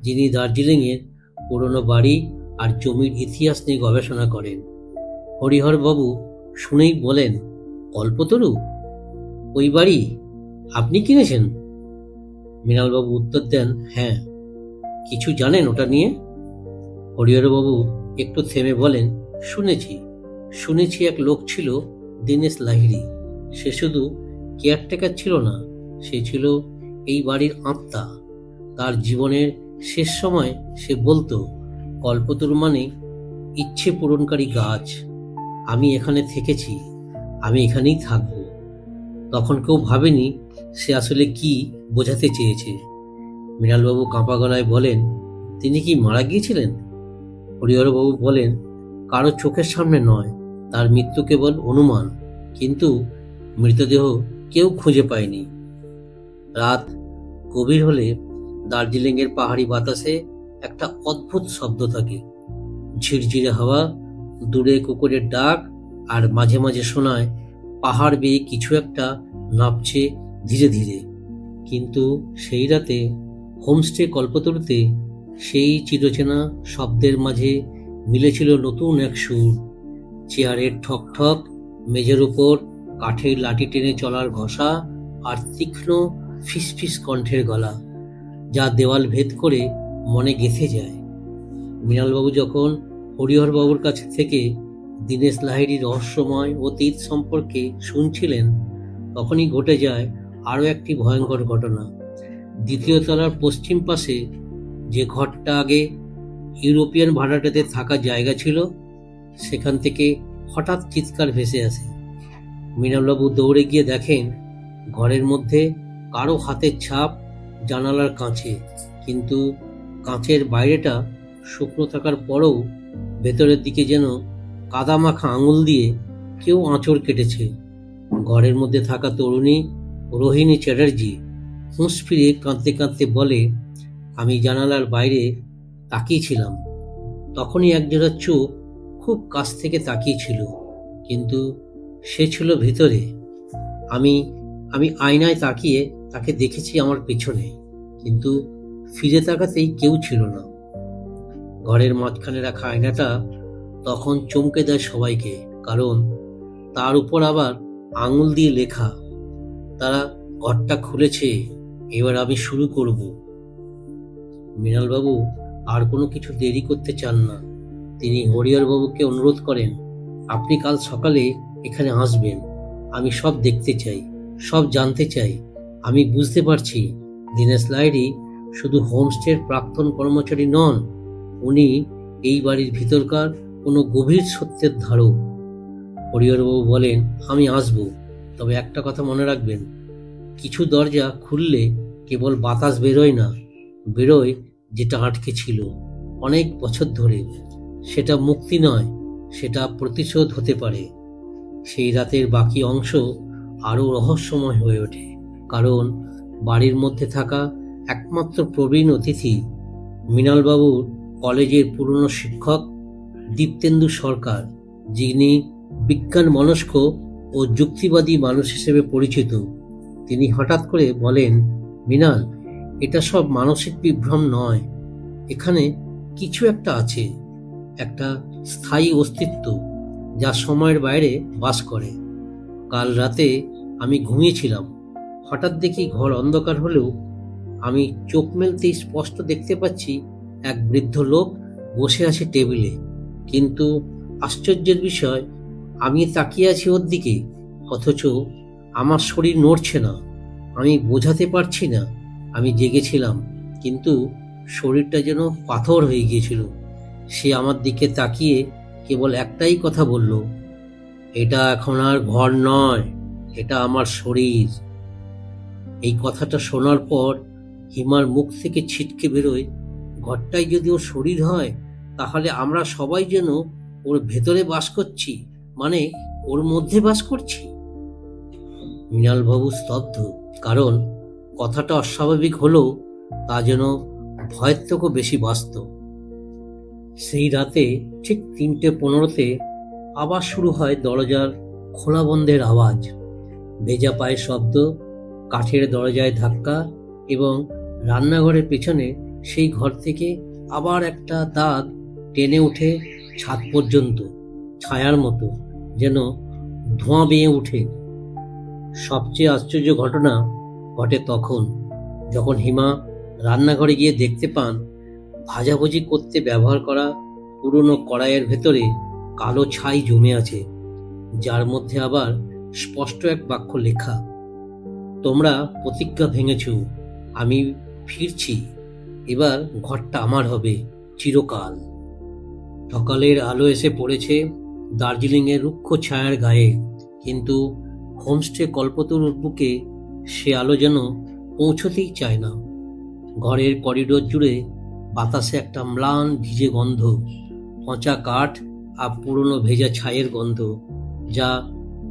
যিনি দার্জিলিংয়ের পুরনো বাড়ি আর জমির ইতিহাস নিয়ে গবেষণা করেন। হরিহর বাবু শুনেই বলেন, কল্পতরু, ওই বাড়ি আপনি কিনেছেন? মৃণালবাবু উত্তর দেন, হ্যাঁ। কিছু জানেন ওটা নিয়ে? হরিহরবাবু একটু থেমে বলেন, শুনেছি এক লোক ছিল দীনেশ লাহিড়ী। সে শুধু কেয়ারটেকার ছিল না, সে ছিল এই বাড়ির আত্মা। তার জীবনের শেষ সময় সে বলতো, কল্পতরু মানে ইচ্ছে পূরণকারী গাছ। আমি এখানে থেকেছি, আমি এখানেই থাকব। তখন কেউ ভাবেনি সে আসলে কি বোঝাতে চেয়েছে। মৃণালবাবু কাঁপা গলায় বলেন, তিনি কি মারা গিয়েছিলেন? হরিহরবাবু বলেন, কারো চোখের সামনে নয়, তার মৃত্যু কেবল অনুমান, কিন্তু মৃতদেহ কেউ খুঁজে পায়নি। রাত গভীর হলে দার্জিলিংয়ের পাহাড়ি বাতাসে একটা অদ্ভুত শব্দ থাকে, ঝিরঝিরে হাওয়া, দূরে কুকুরের ডাক, আর মাঝে মাঝে শোনায় পাহাড় বেয়ে কিছু একটা নামছে ধীরে ধীরে। কিন্তু সেই রাতে হোমস্টে কল্পতরুতে সেই চিরচেনা শব্দের মাঝে মিলেছিল নতুন এক সুর। চেয়ারের ঠক ঠক, মেঝের উপর কাঠের লাঠি টেনে চলার ঘষা, আর তীক্ষ্ণ ফিসফিস কণ্ঠের গলা, যা দেওয়াল ভেদ করে মনে গেঁথে যায়। মৃণালবাবু যখন হরিহরবাবুর কাছে থেকে দীনেশ লাহিড়ীর রহস্যময় অতীত সম্পর্কে শুনছিলেন, তখনই ঘটে যায় আরও একটি ভয়ঙ্কর ঘটনা। দ্বিতীয় তলার পশ্চিম পাশে যে ঘরটা আগে ইউরোপিয়ান ভাড়াটেদের থাকার জায়গা ছিল, সেখান থেকে হঠাৎ চিৎকার ভেসে আসে। মৃণালবাবু দৌড়ে গিয়ে দেখেন ঘরের মধ্যে কারো হাতের ছাপ জানালার কাঁচে, কিন্তু কাঁচের বাইরেটা শুকনো থাকার পরেও ভেতরের দিকে যেন কাদা মাখা আঙুল দিয়ে কেউ আঁচড় কেটেছে। ঘরের মধ্যে থাকা তরুণী রোহিণী চ্যাটার্জি হুঁশ ফিরে কাঁদতে কাঁদতে বলে, আমি জানালার বাইরে তাকিয়েছিলাম, তখনই একজোড়া চোখ খুব কাছ থেকে তাকিয়েছিল, কিন্তু সে ছিল ভেতরে। আমি আয়নায় তাকিয়ে তাকে দেখেছি আমার পেছনে, কিন্তু ফিরে তাকাতেই কেউ ছিল না। ঘরের মাঝখানে রাখা আয়নাটা তখন চমকে দেয় সবাইকে, কারণ তার উপর আবার আঙুল দিয়ে লেখা, তারা ঘরটা খুলেছে, এবার আমি শুরু করব। মৃণালবাবু আর কোনো কিছু দেরি করতে চান না। তিনি হরিহরবাবুকে অনুরোধ করেন, আপনি কাল সকালে এখানে আসবেন। আমি সব দেখতে চাই, সব জানতে চাই। আমি বুঝতে পারছি দীনেশ লাহিড়ী শুধু হোমস্টের প্রাক্তন কর্মচারী নন, উনি এই বাড়ির ভিতরকার কোনো গভীর সত্যের ধারক। হরিহরবাবু বলেন, আমি আসব, তবে একটা কথা মনে রাখবেন, কিছু দরজা খুললে কেবল বাতাস বেরোয় না, বেরোয় যেটা আটকে ছিল অনেক বছর ধরে। সেটা মুক্তি নয়, সেটা প্রতিশোধ হতে পারে। সেই রাতের বাকি অংশ আরো রহস্যময় হয়ে ওঠে, কারণ বাড়ির মধ্যে থাকা একমাত্র প্রবীণ অতিথি মৃণালবাবুর কলেজের পুরনো শিক্ষক দীপ্তেন্দু সরকার, যিনি বিজ্ঞান মনস্ক ও যুক্তিবাদী মানুষ হিসেবে পরিচিত। তিনি হঠাৎ করে বলেন, মৃণাল, এটা সব মানসিক বিভ্রম নয়, এখানে কিছু একটা আছে, একটা স্থায়ী অস্তিত্ব যা সময়ের বাইরে বাস করে। কাল রাতে আমি ঘুমিয়েছিলাম, হঠাৎ দেখি ঘর অন্ধকার হলেও আমি চোখ মেলতেই স্পষ্ট দেখতে পাচ্ছি এক বৃদ্ধ লোক বসে আছে টেবিলে। কিন্তু আশ্চর্যের বিষয়, আমি তাকিয়ে আছি ওর দিকে, অথচ আমার শরীর নড়ছে না। আমি বোঝাতে পারছি না আমি জেগেছিলাম, কিন্তু শরীরটা যেন পাথর হয়ে গিয়েছিল। সে আমার দিকে তাকিয়ে কেবল একটাই কথা বলল, এটা এখন আর ঘর নয়, এটা আমার শরীর। এই কথাটা শোনার পর হিমার মুখ থেকে ছিটকে বেরোয়, ঘরটাই যদি ওর শরীর হয়, তাহলে আমরা সবাই যেন ওর ভেতরে বাস করছি, মানে ওর মধ্যে বাস করছি। মৃণালবাবু স্তব্ধ, কারণ কথাটা অস্বাভাবিক হলেও তা যেন ভয়ের থেকেও বেশি বাস্তব। সেই রাতে ঠিক 3:15 আবার শুরু হয় দরজার খোলা বন্ধের আওয়াজ, ভেজা পায়ের শব্দ, কাঠের দরজায় ধাক্কা, এবং রান্নাঘরের পেছনে সেই ঘর থেকে আবার একটা দাগ টেনে উঠে ছাদ পর্যন্ত, ছায়ার মতো, যেন ধোঁয়া বেয়ে উঠে। সবচেয়ে আশ্চর্য ঘটনা ঘটে তখন, যখন হিমা রান্নাঘরে গিয়ে দেখতে পান ভাজাভুজি করতে ব্যবহার করা পুরনো কড়াইয়ের ভেতরে কালো ছাই জমে আছে, যার মধ্যে আবার স্পষ্ট এক বাক্য লেখা, তোমরা প্রতিজ্ঞা ভেঙেছ, আমি ফিরছি, এবার ঘরটা আমার হবে চিরকাল। সকালের আলো এসে পড়েছে দার্জিলিংয়ের রুক্ষ ছায়ার গায়ে, কিন্তু হোমস্টে কল্পতরুর বুকে সে আলো যেন পৌঁছতেই চায় না। ঘরের করিডোর জুড়ে বাতাসে একটা ম্লান ভিজে গন্ধ, পচা কাঠ আর পুরনো ভেজা ছাইয়ের গন্ধ, যা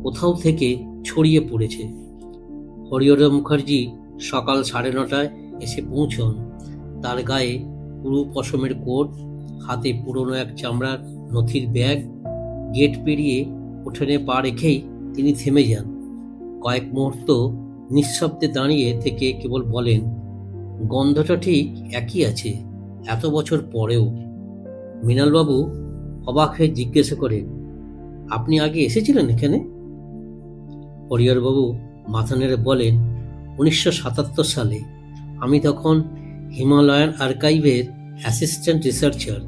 কোথাও থেকে ছড়িয়ে পড়েছে। হরিহর মুখার্জি সকাল 9:30 এসে পৌঁছন। তার গায়ে পুরু পশমের কোট, হাতে পুরনো এক চামড়ার নথির ব্যাগ। গেট পেরিয়ে উঠোনে পা রেখেই তিনি থেমে যান। কয়েক মুহূর্ত নিঃশব্দে দাঁড়িয়ে থেকে কেবল বলেন, গন্ধটা ঠিক একই আছে এত বছর পরেও। মৃণালবাবু অবাক হয়ে জিজ্ঞাসা করেন, আপনি আগে এসেছিলেন এখানে? হরিহরবাবু মাথা নেড়ে বলেন, 1977 সালে। আমি তখন হিমালয়ান আর্কাইভের অ্যাসিস্ট্যান্ট রিসার্চার।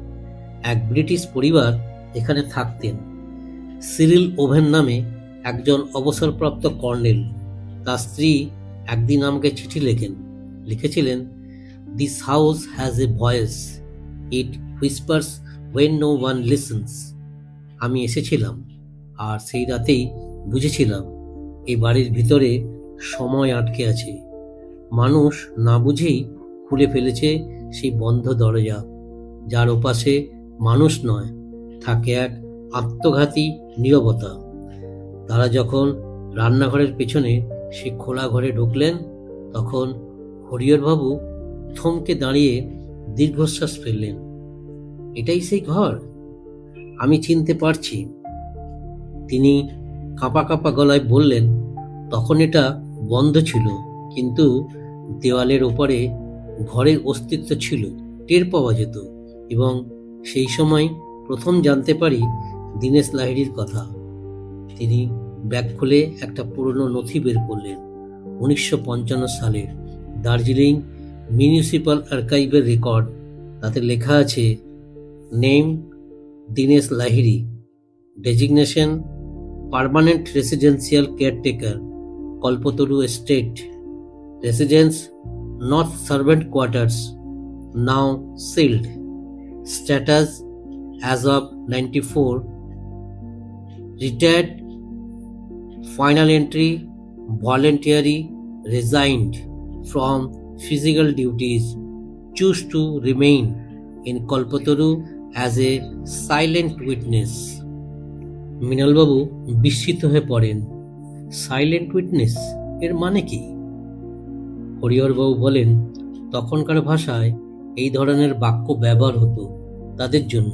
এক ব্রিটিশ পরিবার এখানে থাকতেন। সিরিল ওভেন নামে একজন অবসরপ্রাপ্ত কর্নেল। তার স্ত্রী একদিন আমাকে চিঠি লিখেছিলেন, this house has a voice, it whispers when no one listens। আমি এসেছিলাম, আর সেই রাতেই বুঝেছিলাম এই বাড়ির ভিতরে সময় আটকে আছে। মানুষ না বুঝেই খুলে ফেলেছে সেই বন্ধ দরজা, যার ওপাশে মানুষ নয়, থাকে এক আত্মঘাতী নীরবতা। তারা যখন রান্নাঘরের পেছনে সে খোলা ঘরে ঢুকলেন, তখন হরিহরবাবু থমকে দাঁড়িয়ে দীর্ঘশ্বাস ফেললেন। এটাই সেই ঘর, আমি চিনতে পারছি। তিনি কাঁপা কাঁপা গলায় বললেন, তখন এটা বন্ধ ছিল, কিন্তু দেওয়ালের ওপরে ঘরের অস্তিত্ব ছিল, টের পাওয়া যেত। এবং সেই সময় প্রথম জানতে পারি দীনেশ লাহিড়ীর কথা। তিনি ব্যাগ খুলে একটা পুরনো নথি বের করলেন, 1955 সালের দার্জিলিং মিউনিসিপ্যাল আর্কাইভের রেকর্ড। তাতে লেখা আছে, name Dinesh Lahiri, designation permanent residential caretaker, Kalpataru estate, residence north servant quarters, now sealed, status as of 94, retired, final entry, voluntary, resigned from physical duties, choose to remain in Kalpataru as a silent witness. মৃণালবাবু বিস্মিত হয়ে পড়েন। Silent witness এর মানে কি? হরিহরবাবু বলেন, তখনকার ভাষায় এই ধরনের বাক্য ব্যবহার হতো তাদের জন্য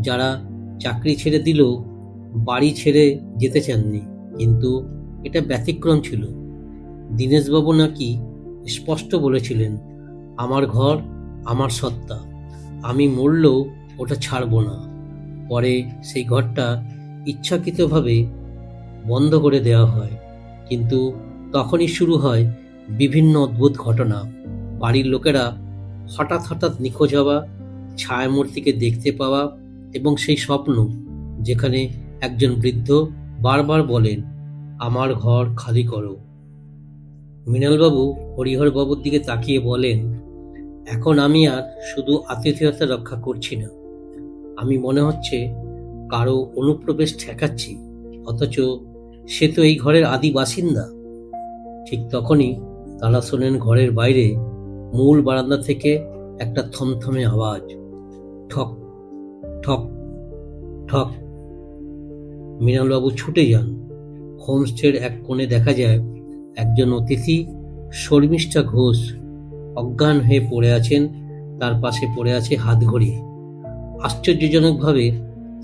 যারা চাকরি ছেড়ে দিল, বাড়ি ছেড়ে যেতে চাননি। কিন্তু এটা ব্যতিক্রম ছিল। দীনেশবাবু নাকি স্পষ্ট বলেছিলেন, আমার ঘর, আমার সত্তা, আমি মরলেও ওটা ছাড়ব না। পরে সেই ঘরটা ইচ্ছাকৃতভাবে বন্ধ করে দেওয়া হয়, কিন্তু তখনই শুরু হয় বিভিন্ন অদ্ভুত ঘটনা। বাড়ির লোকেরা হঠাৎ হঠাৎ নিখোঁজ হওয়া, ছায়ামূর্তিকে দেখতে পাওয়া এবং সেই স্বপ্ন যেখানে একজন বৃদ্ধ বারবার বলেন, আমার ঘর খালি করো। মৃণালবাবু হরিহরবাবুর দিকে তাকিয়ে বলেন, এখন আমি আর শুধু আতিথেয়তা রক্ষা করছি না, আমি মনে হচ্ছে কারো অনুপ্রবেশ ঠেকাচ্ছি, অথচ সে তো এই ঘরের আদি বাসিন্দা। ঠিক তখনই তারা শোনেন ঘরের বাইরে মূল বারান্দা থেকে একটা থমথমে আওয়াজ, ঠক ঠক ঠক। মৃণালবাবু ছুটে যান। হোমস্টের এক কোণে দেখা যায় একজন অতিথি, শর্মিষ্ঠা ঘোষ, অজ্ঞান হয়ে পড়ে আছেন। তার পাশে পড়ে আছে হাতঘড়ি। আশ্চর্যজনকভাবে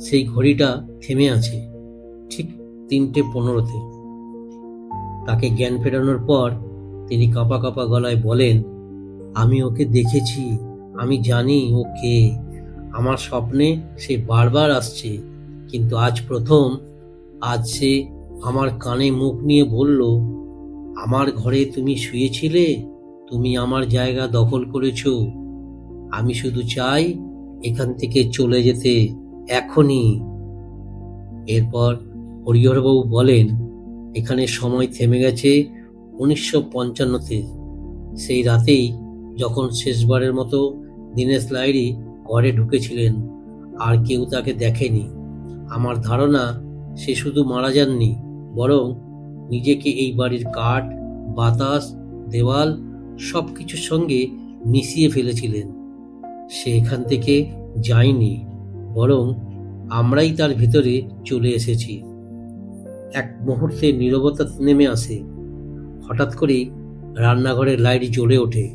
সেই ঘড়িটা থেমে আছে ঠিক 3:15-তে। তাকে জ্ঞান ফেরানোর পর তিনি কাঁপা কাঁপা গলায় বলেন, আমি ওকে দেখেছি, আমি জানি ও কে। আমার স্বপ্নে সে বারবার আসছে, কিন্তু আজ প্রথম, আজ সে আমার কানে মুখ নিয়ে বলল, আমার ঘরে তুমি শুয়েছিলে, তুমি আমার জায়গা দখল করেছ, আমি শুধু চাই এখান থেকে চলে যেতে এখনই। এরপর হরিহরবাবু বলেন, এখানে সময় থেমে গেছে 1955-তে, সেই রাতেই যখন শেষবারের মতো দীনেশ লাহিড়ী ঘরে ঢুকেছিলেন। আর কেউ তাকে দেখেনি। আমার ধারণা সে শুধু মারা যাননি, বরং নিজেকে এই বাড়ির কাঠ, বাতাস, দেওয়াল সবকিছুর সঙ্গে মিশিয়ে ফেলেছিলেন। সে এখান থেকে যায়নি, বরং আমরাই তার ভিতরে চলে এসেছি। এক মুহূর্তে নীরবতা নেমে আসে। হঠাৎ করেই রান্নাঘরের লাইট জ্বলে ওঠে,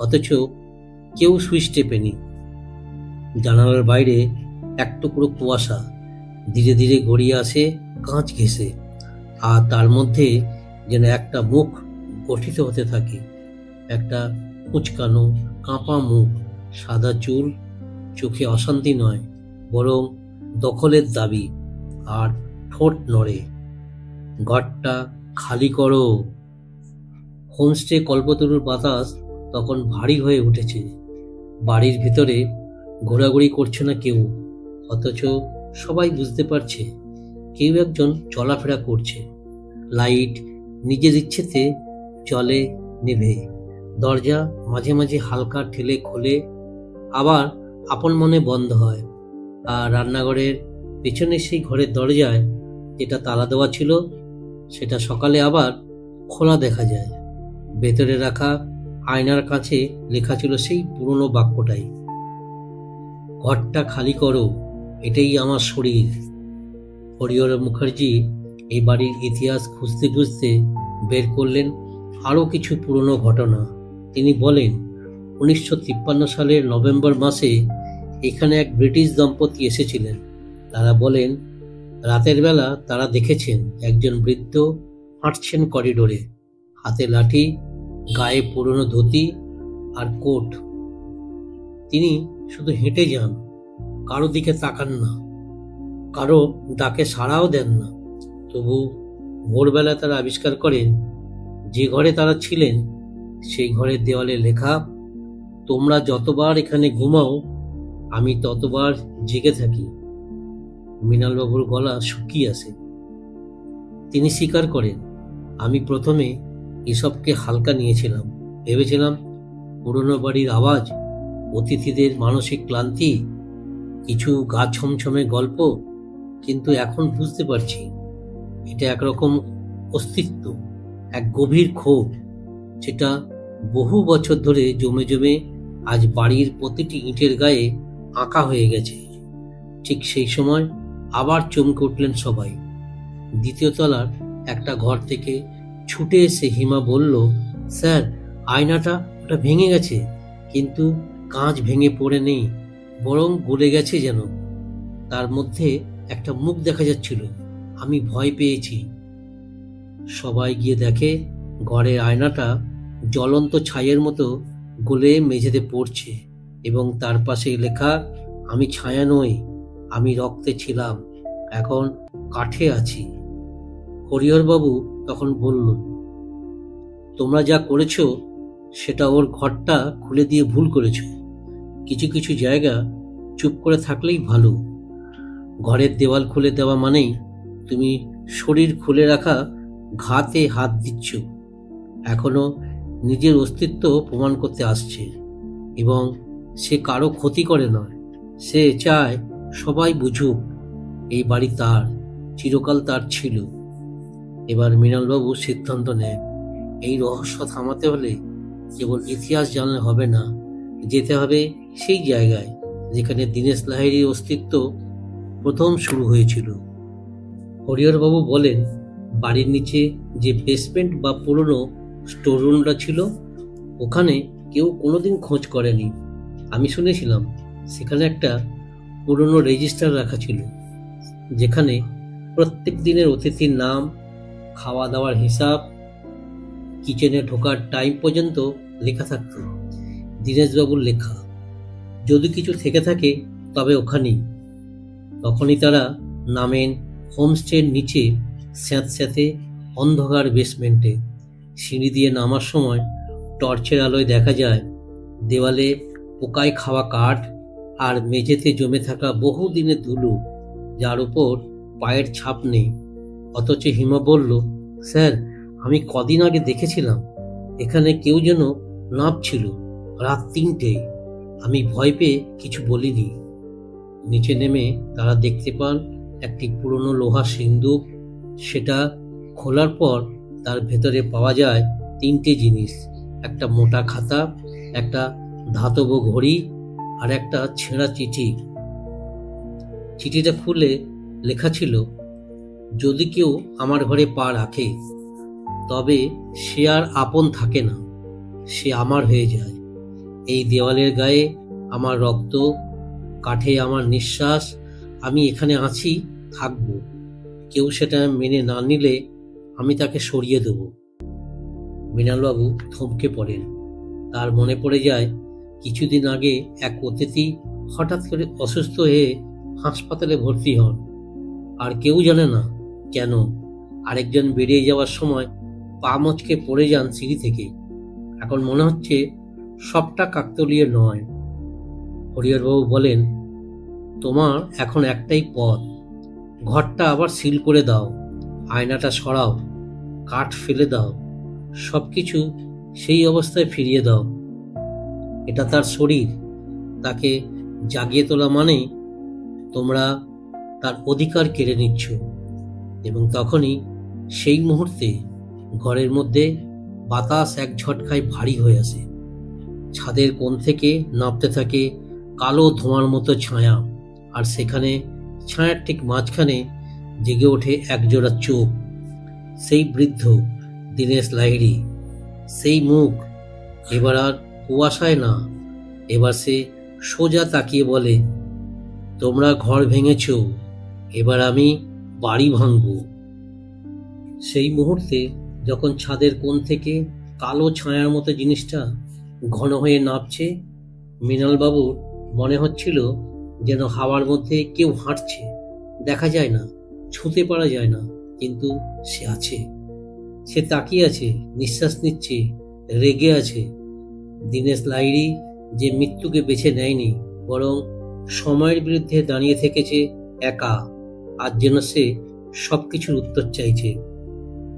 অথচ কেউ সুইচ টেপেনি। জানালার বাইরে এক টুকরো কুয়াশা ধীরে ধীরে গড়িয়ে আসে কাঁচ ঘেঁষে, আর তার মধ্যে যেন একটা মুখ গঠিত হতে থাকে। একটা কুঁচকানো কাঁপা মুখ, সাদা চুল, চোখে অশান্তি নয়, বরং দখলের দাবি, আর ঠোঁট নড়ে, ঘরটা খালি করো। হোমস্টে কল্পতরুর বাতাস তখন ভারী হয়ে উঠেছে। বাড়ির ভিতরে ঘোরাঘুরি করছে না কেউ, অথচ সবাই বুঝতে পারছে কেউ একজন চলাফেরা করছে। লাইট নিজের ইচ্ছেতে জ্বলে, নেভে, দরজা মাঝে মাঝে হালকা ঠেলে খোলে, আবার আপন মনে বন্ধ হয়। আর রান্নাঘরের পেছনে সেই ঘরের দরজায় যেটা তালা দেওয়া ছিল, সেটা সকালে আবার খোলা দেখা যায়। ভেতরে রাখা আয়নার কাছে লেখা ছিল সেই পুরনো বাক্যটাই, ঘরটা খালি করো, এটাই আমার শরীর। হরিহর মুখার্জি এই বাড়ির ইতিহাস খুঁজতে খুঁজতে বের করলেন আরও কিছু পুরনো ঘটনা। তিনি বলেন, 1953 সালের নভেম্বর মাসে এখানে এক ব্রিটিশ দম্পতি এসেছিলেন। তারা বলেন, রাতের বেলা তারা দেখেছেন একজন বৃদ্ধ হাঁটছেন করিডোরে, হাতে লাঠি, গায়ে পুরনো ধুতি, আর কোট। তিনি শুধু হেঁটে যান, কারো দিকে তাকান না, কারো ডাকে সাড়াও দেন না। তবু ভোরবেলা তারা আবিষ্কার করেন যে ঘরে তারা ছিলেন সেই ঘরের দেওয়ালে লেখা, তোমরা যতবার এখানে ঘুমাও আমি ততবার জেগে থাকি। মৃণালবাবুর গলা শুকিয়ে আসে। তিনি স্বীকার করেন, আমি প্রথমে এসবকে হালকা নিয়েছিলাম, ভেবেছিলাম পুরনো বাড়ির আওয়াজ, অতিথিদের মানসিক ক্লান্তি, কিছু গা ছমছমে গল্প। কিন্তু এখন বুঝতে পারছি এটা একরকম অস্তিত্ব, এক গভীর ক্ষোভ, যেটা বহু বছর ধরে জমে জমে আজ বাড়ির প্রতিটি ইটের গায়ে আঁকা হয়ে গেছে। ঠিক সেই সময় আবার চমকে উঠলেন সবাই। দ্বিতীয় তলার একটা ঘর থেকে ছুটে এসে হিমা বলল, স্যার, আয়নাটা ওটা ভেঙে গেছে, কিন্তু কাঁচ ভেঙে পড়ে নেই, বরং গলে গেছে যেন। তার মধ্যে একটা মুখ দেখা যাচ্ছিল। আমি ভয় পেয়েছি। সবাই গিয়ে দেখে ঘরের আয়নাটা জ্বলন্ত ছাইয়ের মতো গলে মেঝেতে পড়ছে, এবং তার পাশে লেখা, আমি ছায়া নই, আমি রক্তে ছিলাম, এখন কাঠে আছি। হরিহরবাবু তখন বলল, তোমরা যা করেছ সেটা ওর ঘরটা খুলে দিয়ে ভুল করেছ। কিছু কিছু জায়গা চুপ করে থাকলেই ভালো। ঘরের দেওয়াল খুলে দেওয়া মানেই তুমি শরীর খুলে রাখা ঘাতে হাত দিচ্ছ। এখনো নিজের অস্তিত্ব প্রমাণ করতে আসছে, এবং সে কারো ক্ষতি করে নয়। সে চায় সবাই বুঝুক এই বাড়ি তার, চিরকাল তার ছিল। এবার মৃণালবাবু সিদ্ধান্ত নেন, এই রহস্য থামাতে হলে কেবল ইতিহাস জানলে হবে না, যেতে হবে সেই জায়গায় যেখানে দীনেশ লাহিড়ীর অস্তিত্ব প্রথম শুরু হয়েছিল। হরিহরবাবু বলেন, বাড়ির নিচে যে বেসমেন্ট বা পুরনো স্টোররুমটা ছিল, ওখানে কেউ কোনোদিন খোঁজ করেনি। আমি শুনেছিলাম সেখানে একটা পুরনো রেজিস্টার রাখা ছিল, যেখানে প্রত্যেক দিনের অতিথির নাম, খাওয়া দাওয়ার হিসাব, কিচেনে ঢোকার টাইম পর্যন্ত লেখা থাকত। দীনেশবাবুর লেখা। যদি কিছু থেকে থাকে তবে ওখানেই। তখনই তারা নামেন হোমস্টের নিচে স্যাঁতস্যাঁতে অন্ধকার বেসমেন্টে। সিঁড়ি দিয়ে নামার সময় টর্চের আলোয় দেখা যায় দেওয়ালে পোকায় খাওয়া কাঠ, আর মেঝেতে জমে থাকা বহু দিনের ধুলো, যার উপর পায়ের ছাপ নেই। অথচ হিমা বলল, স্যার, আমি কদিন আগে দেখেছিলাম এখানে কেউ যেন নাপছিল, রাত 3টে। আমি ভয় পেয়ে কিছু বলিনি। নিচে নেমে তারা দেখতে পান একটি পুরনো লোহার সিন্দুক। সেটা খোলার পর তার ভেতরে পাওয়া যায় 3টে জিনিস, একটা মোটা খাতা, একটা ধাতব ঘড়ি, আর একটা ছেঁড়া চিঠি। চিঠিটা খুলে লেখা ছিল, যদি কেউ আমার ঘরে পা রাখে তবে সে আর আপন থাকে না, সে আমার হয়ে যায়। এই দেওয়ালের গায়ে আমার রক্ত, কাঠে আমার নিঃশ্বাস, আমি এখানে আছি, থাকব। কেউ সেটা মেনে না নিলে আমি তাকে সরিয়ে দেব। মৃণালবাবু থমকে পড়েন। তার মনে পড়ে যায় কিছুদিন আগে এক অতিথি হঠাৎ করে অসুস্থ হয়ে হাসপাতালে ভর্তি হন, আর কেউ জানে না কেন। আরেকজন বেরিয়ে যাওয়ার সময় পা মচকে পড়ে যান সিঁড়ি থেকে। এখন মনে হচ্ছে সবটা কাকতালীয় নয়। হরিহরবাবু বলেন, তোমার এখন একটাই পথ, ঘরটা আবার সিল করে দাও, আয়নাটা সরাও, কাঠ ফেলে দাও, সবকিছু সেই অবস্থায় ফিরিয়ে দাও। এটা তার শরীর, তাকে জাগিয়ে তোলা মানে তোমরা তার অধিকার কেড়ে নিচ্ছ। এবং তখনই সেই মুহূর্তে ঘরের মধ্যে বাতাস এক ঝটকায় ভারী হয়ে আসে। ছাদের কোণ থেকে নামতে থাকে কালো ধোঁয়ার মতো ছায়া, আর সেখানে ছায়ার ঠিক মাঝখানে জেগে ওঠে একজোড়া চোখ। সেই বৃদ্ধ দীনেশ লাহিড়ী, সেই মুখ। এবার আর কুয়াশায় না, এবার সে সোজা তাকিয়ে বলে, তোমরা ঘর ভেঙেছ, এবার আমি বাড়ি ভাঙব। সেই মুহূর্তে যখন ছাদের কোণ থেকে কালো ছায়ার মতো জিনিসটা ঘন হয়ে নামছে। মৃণালবাবুর মনে হচ্ছিল যেন হাওয়ার মধ্যে কেউ হাঁটছে, দেখা যায় না, ছুঁতে পারা যায় না, কিন্তু সে আছে। সে তাকিয়ে আছে, নিঃশ্বাস নিচ্ছে, রেগে আছে। দীনেশ লাহিড়ী যে মৃত্যুকে বেছে নেয়নি, বরং সময়ের বিরুদ্ধে দাঁড়িয়ে থেকেছে একা, আর যেন সে সবকিছুর উত্তর চাইছে।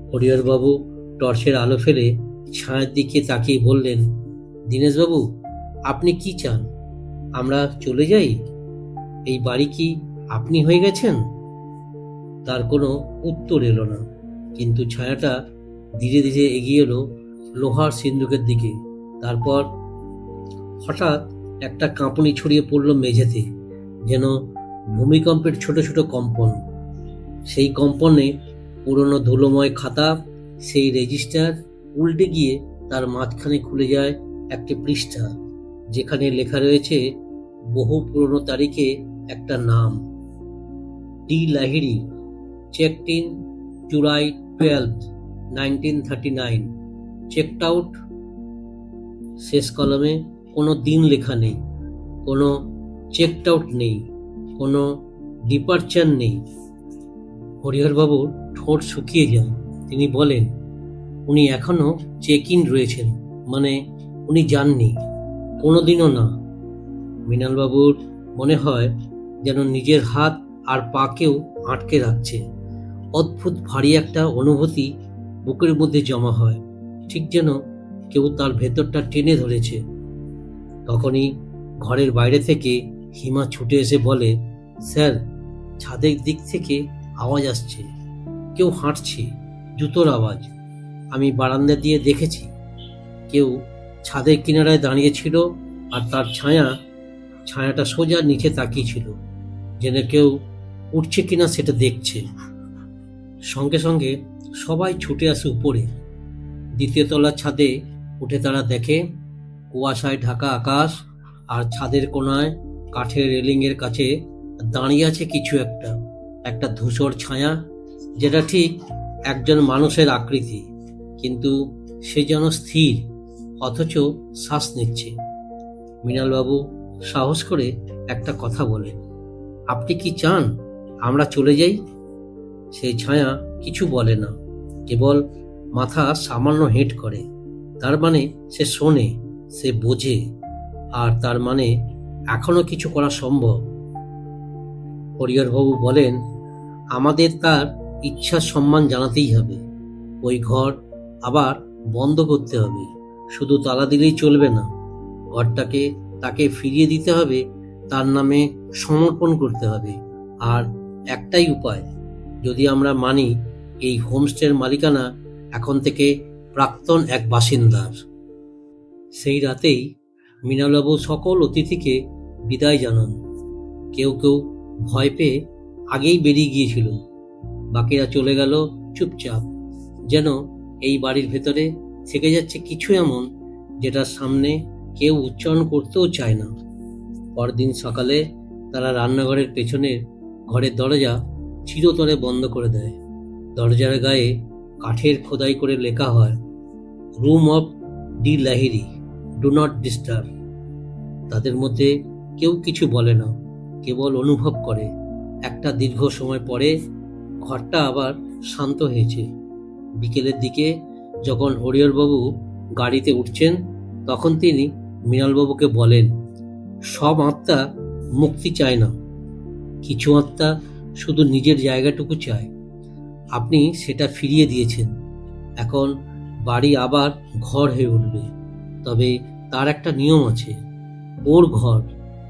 হরিহরবাবু টর্চের আলো ফেলে ছায়ার দিকে তাকিয়ে বললেন, দীনেশবাবু, আপনি কি চান? আমরা চলে যাই? এই বাড়ি কি আপনি হয়ে গেছেন? তার কোনো উত্তর এলো না, কিন্তু ছায়াটা ধীরে ধীরে এগিয়ে এলো লোহার সিন্দুকের দিকে। তারপর হঠাৎ একটা কাঁপুনি ছড়িয়ে পড়ল মেঝেতে, যেন ভূমিকম্পের ছোট ছোট কম্পন। সেই কম্পনে পুরনো ধুলোময় খাতা, সেই রেজিস্টার উল্টে গিয়ে তার মাঝখানে খুলে যায় একটি পৃষ্ঠা, যেখানে লেখা রয়েছে বহু পুরনো তারিখে একটা নাম, D Lahiri, checked in July 12, 1939, checked out. শেষ কলমে কোনো দিন লেখা নেই, কোনো চেকড আউট নেই, কোনো ডিপারচার নেই। হরিহরবাবুর ঠোঁট শুকিয়ে যায়। তিনি বলেন, উনি এখনো চেক ইন রয়েছেন, মানে উনি যাননি, কোনোদিনও না। মৃণালবাবুর মনে হয় যেন নিজের হাত আর পাকেও আটকে রাখছে। অদ্ভুত ভারী একটা অনুভূতি বুকের মধ্যে জমা হয়, ঠিক যেন কেউ তার ভেতরটা টেনে ধরেছে। তখনই ঘরের বাইরে থেকে হিমা ছুটে এসে বলে, স্যার, ছাদের দিক থেকে আওয়াজ আসছে, কেউ হাঁটছে, জুতোর আওয়াজ। আমি বারান্দা দিয়ে দেখেছি, কেউ ছাদের কিনারায় দাঁড়িয়েছিল, আর তার ছায়াটা সোজা নিচে তাকিয়েছিল, যেন কেউ উঠছে কিনা সেটা দেখছে। সঙ্গে সঙ্গে সবাই ছুটে আসে উপরে। দ্বিতীয় তলার ছাদে উঠে তারা দেখে কুয়াশায় ঢাকা আকাশ, আর ছাদের কোণায় কাঠের রেলিংয়ের কাছে দাঁড়িয়ে আছে কিছু একটা ধূসর ছায়া, যেটা ঠিক একজন মানুষের আকৃতি, কিন্তু সে যেন স্থির, অথচ শ্বাস নিচ্ছে। মৃণালবাবু সাহস করে একটা কথা বলেন, আপনি কি চান আমরা চলে যাই? সেই ছায়া কিছু বলে না, কেবল মাথা সামান্য হেঁট করে। তার মানে সে শোনে, সে বোঝে, আর তার মানে এখনো কিছু করা সম্ভব। হরিহরবাবু বলেন, আমাদের তার ইচ্ছার সম্মান জানাতেই হবে। ওই ঘর আবার বন্ধ করতে হবে, শুধু তালা দিলেই চলবে না। ঘরটাকে তাকে ফিরিয়ে দিতে হবে, তার নামে সমর্পণ করতে হবে। আর একটাই উপায়, যদি আমরা মানি এই হোমস্টের মালিকানা এখন থেকে প্রাক্তন এক বাসিন্দার। সেই রাতেই মৃণালবাবু সকল অতিথিকে বিদায় জানান। কেউ কেউ ভয় পেয়ে আগেই বেরিয়ে গিয়েছিল, বাকিরা চলে গেল চুপচাপ, যেন এই বাড়ির ভেতরে থেকে যাচ্ছে কিছু এমন, যেটার সামনে কেউ উচ্চারণ করতেও চায় না। পরদিন সকালে তারা রান্নাঘরের পেছনের ঘরের দরজা চিরতরে বন্ধ করে দেয়। দরজার গায়ে কাঠের খোদাই করে লেখা হয়, room of D Lahiri, do not disturb. তাদের মধ্যে কেউ কিছু বলে না, কেবল অনুভব করে একটা দীর্ঘ সময় পরে ঘরটা আবার শান্ত হয়েছে। বিকেলের দিকে যখন হরিহরবাবু গাড়িতে উঠছেন, তখন তিনি মৃণালবাবুকে বলেন, সব আত্মা মুক্তি চায় না, কিছু আত্মা শুধু নিজের জায়গাটুকু চায়। আপনি সেটা ফিরিয়ে দিয়েছেন, এখন বাড়ি আবার ঘর হয়ে উঠবে। তবে তার একটা নিয়ম আছে, ওর ঘর,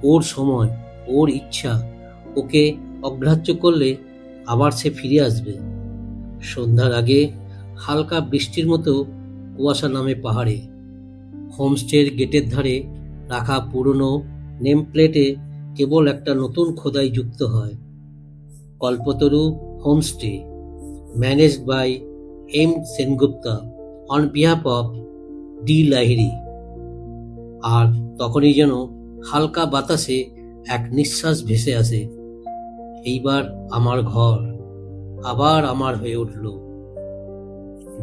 ওর সময়, ওর ইচ্ছা। ওকে অগ্রাহ্য করলে আবার সে ফিরে আসবে। সন্ধ্যার আগে হালকা বৃষ্টির মতো কুয়াশা নামে পাহাড়ে। হোমস্টের গেটের ধারে রাখা পুরনো নেম প্লেটে কেবল একটা নতুন খোদাই যুক্ত হয়, Kalpataru homestay, managed by M Sengupta on behalf of D Lahiri. আর তখনই যেন হালকা বাতাসে এক নিঃশ্বাস ভেসে আসে, এইবার আমার ঘর আবার আমার হয়ে উঠল।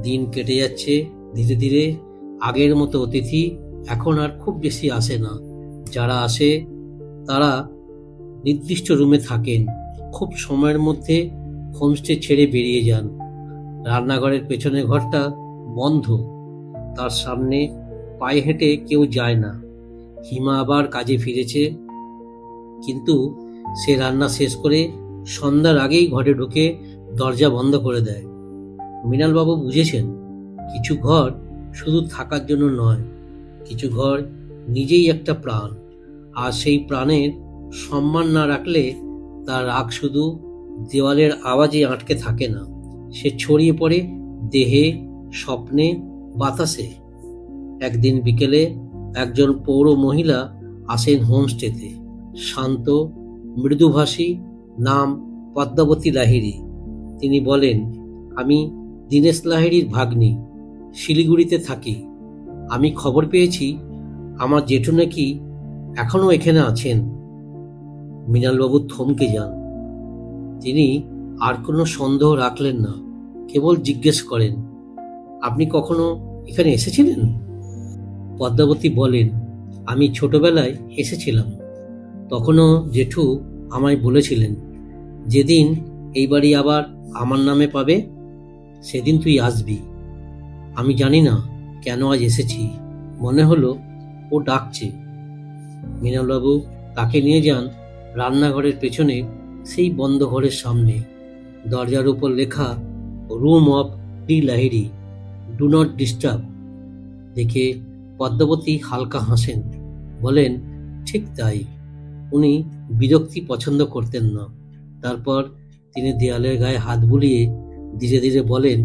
দিন কেটে যাচ্ছে ধীরে ধীরে। আগের মতো অতিথি এখন আর খুব বেশি আসে না। যারা আসে তারা নির্দিষ্ট রুমে থাকেন, খুব সময়ের মধ্যে হোমস্টে ছেড়ে বেরিয়ে যান। রান্নাঘরের পেছনের ঘরটা বন্ধ, তার সামনে পায়ে হেঁটে কেউ যায় না। হিমা আবার কাজে ফিরেছে, কিন্তু সে রান্না শেষ করে সন্ধ্যার আগেই ঘরে ঢুকে দরজা বন্ধ করে দেয়। মৃণালবাবু বুঝেছেন কিছু ঘর শুধু থাকার জন্য নয়, কিছু ঘর নিজেই একটা প্রাণ, আর সেই প্রাণের সম্মান না রাখলে তার রাগ শুধু দেওয়ালের আওয়াজে আটকে থাকে না, সে ছড়িয়ে পড়ে দেহে, স্বপ্নে, বাতাসে। একদিন বিকেলে একজন পৌর মহিলা আসেন হোমস্টেতে। শান্ত, মৃদুভাষী, নাম পদ্মাবতী লাহিড়ী। তিনি বলেন, আমি দীনেশ লাহিড়ীর ভাগ্নি, শিলিগুড়িতে থাকি। আমি খবর পেয়েছি আমার জেঠু নাকি এখনো এখানে আছেন। মৃণালবাবু থমকে যান। তিনি আর কোনো সন্দেহ রাখলেন না, কেবল জিজ্ঞেস করেন, আপনি কখনো এখানে এসেছিলেন? পদ্মাবতী বলেন, আমি ছোটবেলায় এসেছিলাম। তখনও জেঠু আমায় বলেছিলেন, যেদিন এই বাড়ি আবার আমার নামে পাবে সেদিন তুই আসবি। আমি জানি না কেন আজ এসেছি, মনে হলো ও ডাকছে। মৃণালবাবু তাকে নিয়ে যান রান্নাঘরের পেছনে সেই বন্ধ ঘরের সামনে। দরজার উপর লেখা, room of D Lahiri, do not disturb. দেখে পদ্মাবতী হালকা হাসেন, বলেন, ঠিক তাই। উনি বিরক্তি পছন্দ করতেন না। তারপর তিনি দেয়ালের গায়ে হাত বুলিয়ে ধীরে ধীরে বলেন,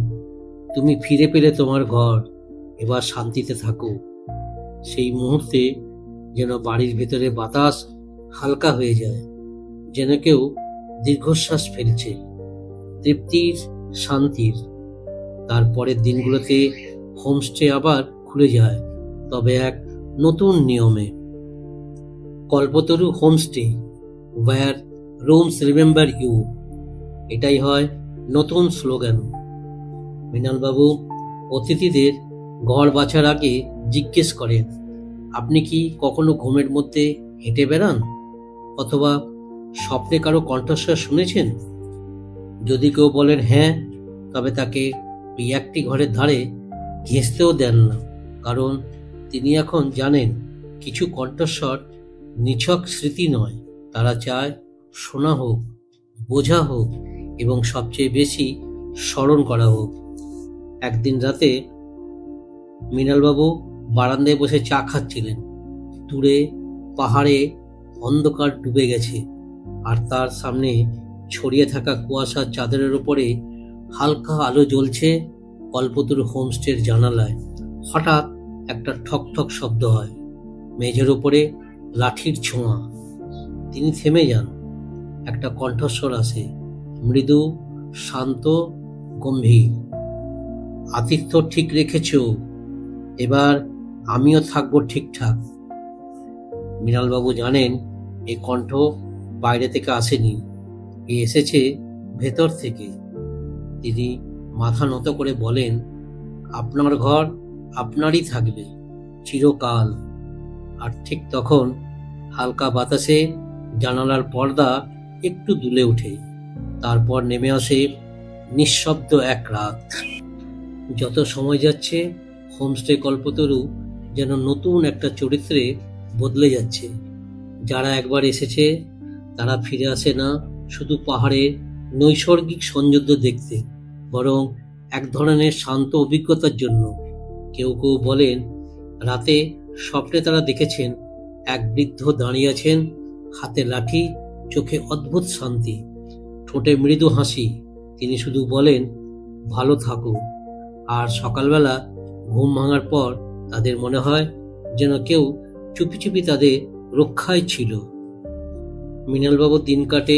তুমি ফিরে পেলে তোমার ঘর, এবার শান্তিতে থাকো। সেই মুহূর্তে যেন বাড়ির ভেতরে বাতাস হালকা হয়ে যায়, যেন কেউ দীর্ঘশ্বাস ফেলছে, তৃপ্তির, শান্তির। তারপরের দিনগুলোতে হোমস্টে আবার খুলে যায়, তবে এক নতুন নিয়মে। Kalpataru homestay, where rooms remember you, এটাই হয় নতুন স্লোগান। মৃণালবাবু অতিথিদের ঘর বাছার আগে জিজ্ঞেস করেন, আপনি কি কখনো ঘুমের মধ্যে হেঁটে বেড়ান, অথবা স্বপ্নে কারো কণ্ঠস্বর শুনেছেন? যদি কেউ বলেন হ্যাঁ, তবে তাকে ওই একটি ঘরের ধারে ঘেঁষতেও দেন না, কারণ তিনি এখন জানেন কিছু কণ্ঠস্বর নিছক স্মৃতি নয়, তারা চায় শোনা হোক, বোঝা হোক এবং সবচেয়ে বেশি স্মরণ করা হোক। একদিন রাতে মৃণালবাবু বারান্দায় বসে চা খাচ্ছিলেন। দূরে পাহাড়ে অন্ধকার ডুবে গেছে, আর তার সামনে ছড়িয়ে থাকা কুয়াশার চাদরের উপরে হালকা আলো জ্বলছে। কল্পতরু হোমস্টের জানালায় হঠাৎ একটা ঠক ঠক শব্দ হয়, মেঝের উপরে লাঠির ছোঁয়া। তিনি থেমে যান। একটা কণ্ঠস্বর আসে, মৃদু, শান্ত, গম্ভীর, আতিথ্য ঠিক রেখেছ, এবার আমিও থাকবো ঠিকঠাক। মৃণালবাবু জানেন এই কণ্ঠ বাইরে থেকে আসেনি, এ এসেছে ভেতর থেকে। তিনি মাথা নত করে বলেন, আপনার ঘর আপনারই থাকবে চিরকাল। আর ঠিক তখন হালকা বাতাসে জানালার পর্দা একটু দুলে ওঠে, তারপর নেমে আসে নিঃশব্দ এক রাত। যত সময় যাচ্ছে হোমস্টে কল্পতরু যেন নতুন একটা চরিত্রে বদলে যাচ্ছে। যারা একবার এসেছে তারা ফিরে আসে না শুধু পাহাড়ের নৈসর্গিক সৌন্দর্য দেখতে, বরং এক ধরনের শান্ত অভিজ্ঞতার জন্য। কেউ কেউ বলেন রাতে স্বপ্নে তারা দেখেছেন এক বৃদ্ধ দাঁড়িয়ে আছেন, হাতে লাঠি, চোখে অদ্ভুত শান্তি, ঠোঁটে মৃদু হাসি। তিনি শুধু বলেন, ভালো থাকো। আর সকালবেলা ঘুম ভাঙার পর তাদের মনে হয় যেন কেউ চুপি চুপি তাদের রক্ষায় ছিল। মৃণালবাবুর দিন কাটে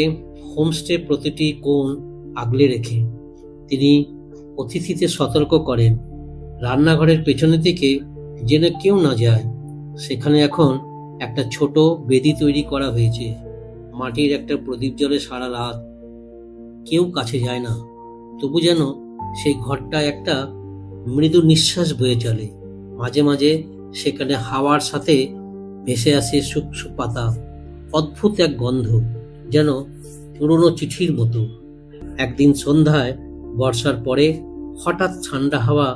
হোমস্টে প্রতিটি কোণ আগলে রেখে। তিনি অতিথিদের সতর্ক করেন, রান্নাঘরের পেছনের দিকে যেন কেউ না যায়। সেখানে এখন একটা ছোট বেদি তৈরি করা হয়েছে, মাটির একটা প্রদীপ জ্বলে সারা রাত। কেউ কাছে যায় না, তবু যেন সেই ঘরটা একটা মৃদু নিঃশ্বাস বয়ে চলে। মাঝে মাঝে সেখানে হাওয়ার সাথে ভেসে আসে শুকনো পাতা, অদ্ভুত এক গন্ধ, যেন পুরনো চিঠির মতো। একদিন সন্ধ্যায় বর্ষার পরে হঠাৎ ঠান্ডা হাওয়া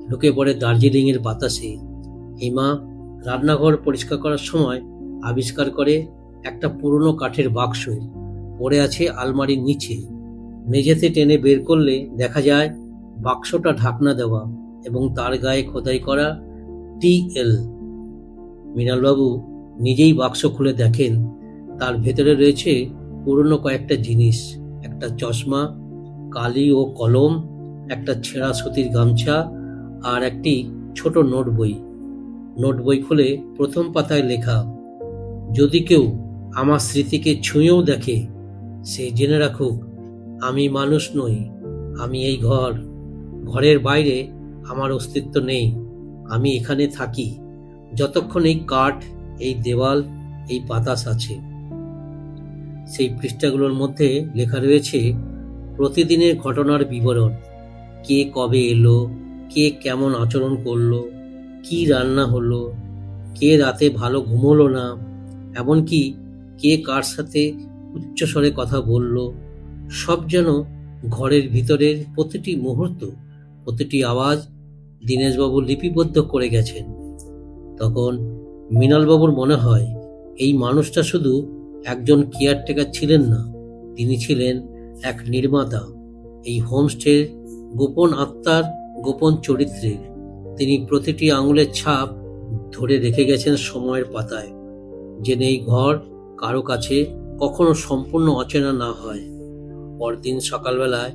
ঢুকে পড়ে দার্জিলিং এর বাতাসে। হিমা রান্নাঘর পরিষ্কার করার সময় আবিষ্কার করে একটা পুরনো কাঠের বাক্স পড়ে আছে আলমারির নিচে। মেঝেতে টেনে বের করলে দেখা যায় বাক্সটা ঢাকনা দেওয়া এবং তার গায়ে খোদাই করা TL। মৃণালবাবু নিজেই বাক্স খুলে দেখেন তার ভেতরে রয়েছে পুরনো কয়েকটা জিনিস, একটা চশমা, কালি ও কলম, একটা ছেঁড়া সুতির গামছা আর একটি ছোট নোট বই। নোট বই খুলে প্রথম পাতায় লেখা, যদি কেউ আমার স্মৃতিকে ছুঁয়েও দেখে সে জেনে রাখুক আমি মানুষ নই, আমি এই ঘরের বাইরে আমার অস্তিত্ব নেই, আমি এখানে থাকি যতক্ষণ এই কাঠ, এই দেওয়াল, এই বাতাস আছে। সেই পৃষ্ঠাগুলোর মধ্যে লেখা রয়েছে প্রতিদিনের ঘটনার বিবরণ, কে কবে এলো, কে কেমন আচরণ করলো, কি রান্না হলো, কে রাতে ভালো ঘুমোলো না, এমনকি কে কার সাথে উচ্চস্বরে কথা বলল। সব যেন ঘরের ভিতরের প্রতিটি মুহূর্ত, প্রতিটি আওয়াজ দীনেশবাবু লিপিবদ্ধ করে গেছেন। তখন মৃণালবাবুর মনে হয় এই মানুষটা শুধু একজন কেয়ারটেকার ছিলেন না, তিনি ছিলেন এক নির্মাতা, এই হোমস্টের গোপন আত্মার, গোপন চরিত্রের। তিনি প্রতিটি আঙুলের ছাপ ধরে রেখে গেছেন সময়ের পাতায়, যেন এই ঘর কারো কাছে কখনো সম্পূর্ণ অচেনা না হয়। পরদিন সকালবেলায়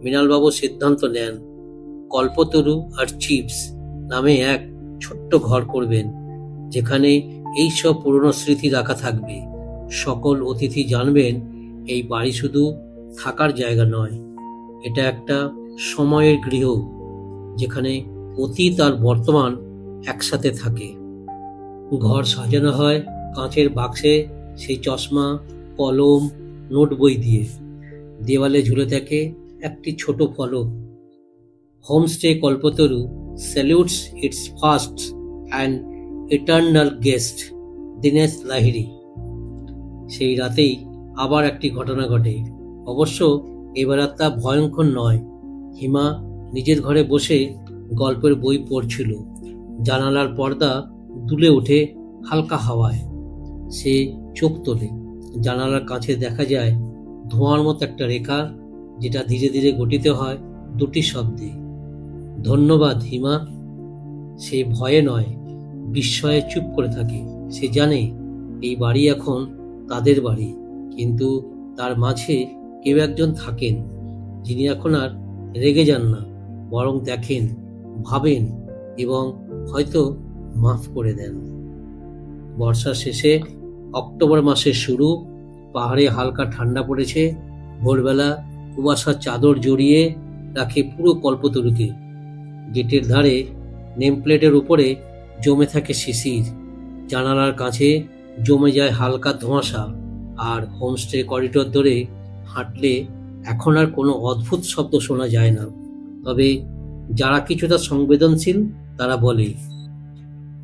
মৃণালবাবু সিদ্ধান্ত নেন কল্পতরু আর চিপস নামে এক ছোট্ট ঘর করবেন, যেখানে এই সব পুরনো স্মৃতি রাখা থাকবে। সকল অতিথি জানবেন এই বাড়ি শুধু থাকার জায়গা নয়, এটা একটা সময়ের গৃহ, যেখানে অতীত আর বর্তমান একসাথে থাকে। ঘর সাজানো হয় কাঁচের বাক্সে সেই চশমা, কলম, নোট বই দিয়ে। দেওয়ালে ঝুলে থাকে একটি ছোট ফলক, homestay Kalpataru salutes its first and eternal guest, Dinesh Lahiri. সেই রাতেই আবার একটি ঘটনা ঘটে, অবশ্য এবার আর তা ভয়ঙ্কর নয়। হিমা নিজের ঘরে বসে গল্পের বই পড়ছিল, জানালার পর্দা দুলে ওঠে হালকা হাওয়ায়। সে চোখ তোলে, জানালার কাছে দেখা যায় ধোঁয়ার মতো একটা রেখা, যেটা ধীরে ধীরে গঠিত হয় দুটি শব্দে, ধন্যবাদ হিমা। সে ভয়ে নয়, বিস্ময়ে চুপ করে থাকে। সে জানে এই বাড়ি এখন তাদের বাড়ি, কিন্তু তার মাঝে কেউ একজন থাকেন যিনি এখন আর রেগে যান না, বরং দেখেন, ভাবেন এবং হয়তো মাফ করে দেন। বর্ষার শেষে অক্টোবর মাসের শুরু, পাহাড়ে হালকা ঠান্ডা পড়েছে। ভোরবেলা কুয়াশার চাদর জড়িয়ে রাখে পুরো কল্পতরুকে। গেটের ধারে নেমপ্লেটের উপরে জমে থাকে শিশির, জানালার কাছে জমে যায় হালকা ধোঁয়াশা, আর হোমস্টে করিডোর ধরে হাঁটলে এখন আর কোনো অদ্ভুত শব্দ শোনা যায় না। তবে যারা কিছুটা সংবেদনশীল তারা বলে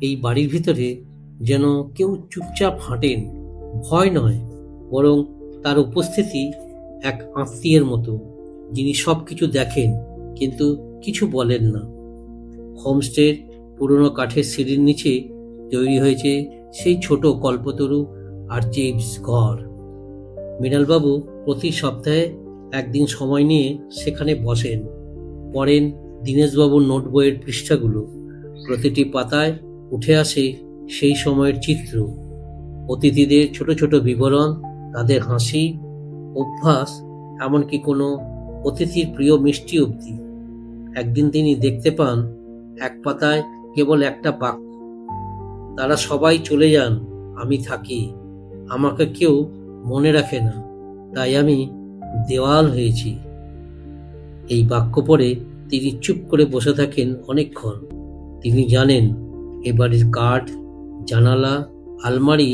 এই বাড়ির ভিতরে যেন কেউ চুপচাপ হাঁটেন, ভয় নয়, বরং তার উপস্থিতি এক আত্মীয়ের মতো, যিনি সব কিছু দেখেন কিন্তু কিছু বলেন না। হোমস্টের পুরনো কাঠের সিঁড়ির নিচে তৈরি হয়েছে সেই ছোট কল্পতরু আর চিপস ঘর। মৃণালবাবু প্রতি সপ্তাহে একদিন সময় নিয়ে সেখানে বসেন, পড়েন দীনেশবাবুর নোট বইয়ের পৃষ্ঠাগুলো। প্রতিটি পাতায় উঠে আসে সেই সময়ের চিত্র, অতিথিদের ছোট ছোট বিবরণ, তাদের হাসি, অভ্যাস, এমনকি কোনো অতিথির প্রিয় মিষ্টি অবধি। একদিন তিনি দেখতে পান এক পাতায় কেবল একটা বাক্য, তারা সবাই চলে যান, আমি থাকি, আমাকে কেউ মনে রাখে না, তাই আমি দেওয়াল হয়েছি। এই বাক্য পড়ে তিনি চুপ করে বসে থাকেন অনেকক্ষণ। তিনি জানেন এ বাড়ির কাঠ, জানালা, আলমারি,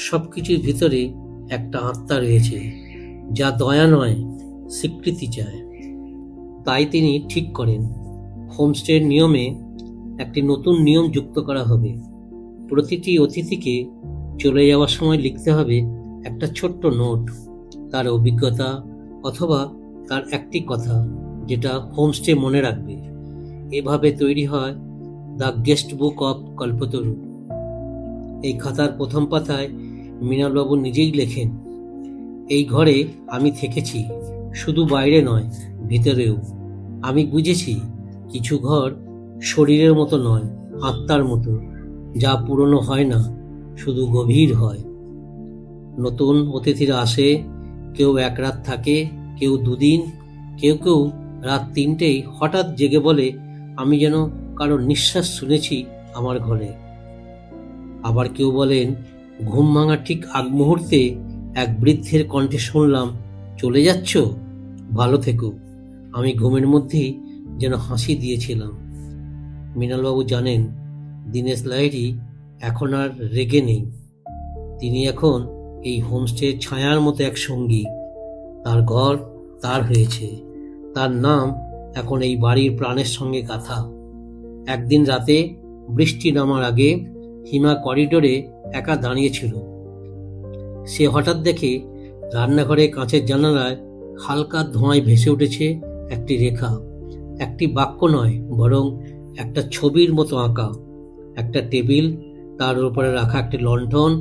সবকিছুর ভিতরে একটা আত্মা রয়েছে, যা দয়া নয়, স্বীকৃতি চায়। তাই তিনি ঠিক করেন হোমস্টের নিয়মে একটি নতুন নিয়ম যুক্ত করা হবে। প্রতিটি অতিথিকে চলে যাওয়ার সময় লিখতে হবে একটা ছোট্ট নোট, তার অভিজ্ঞতা অথবা তার একটি কথা যেটা হোমস্টে মনে রাখবে। এভাবে তৈরি হয় দ্য গেস্ট বুক অফ কল্পতরু। এই খাতার প্রথম পাতায় মৃণালবাবু নিজেই লেখেন, এই ঘরে আমি থেকেছি, শুধু বাইরে নয়, ভিতরেও। আমি বুঝেছি কিছু ঘর শরীরের মতো নয়, আত্মার মতো, যা পুরনো হয় না, শুধু গভীর হয়। নতুন অতিথিরা আসে, কেউ এক রাত থাকে, কেউ দুদিন, কেউ কেউ রাত 3টেই হঠাৎ জেগে বলে, আমি যেন কারোর নিঃশ্বাস শুনেছি আমার ঘরে। আবার কেউ বলেন, ঘুম ভাঙার ঠিক আগ মুহূর্তে এক বৃদ্ধের কণ্ঠে শুনলাম, চলে যাচ্ছ, ভালো থেকো। আমি ঘুমের মধ্যেই যেন হাসি দিয়েছিলাম। মৃণালবাবু জানেন দীনেশ লাহিড়ী এখন আর রেগে নেই। তিনি এখন এই হোমস্টের ছায়ার মতো এক সঙ্গী। তার ঘর তার হয়েছে, তার নাম এখন এই বাড়ির প্রাণের সঙ্গে গাথা। একদিন রাতে বৃষ্টি নামার আগে হিমা করিডোরে একা দাঁড়িয়েছিল। সে হঠাৎ দেখে রান্নাঘরে কাঁচের জানালায় হালকা ধোঁয়ায় ভেসে উঠেছে একটি রেখা। একটি বাক্য নয়, বরং একটা ছবির মতো আঁকা। একটা টেবিল, তার উপরে রাখা একটি লণ্ঠন,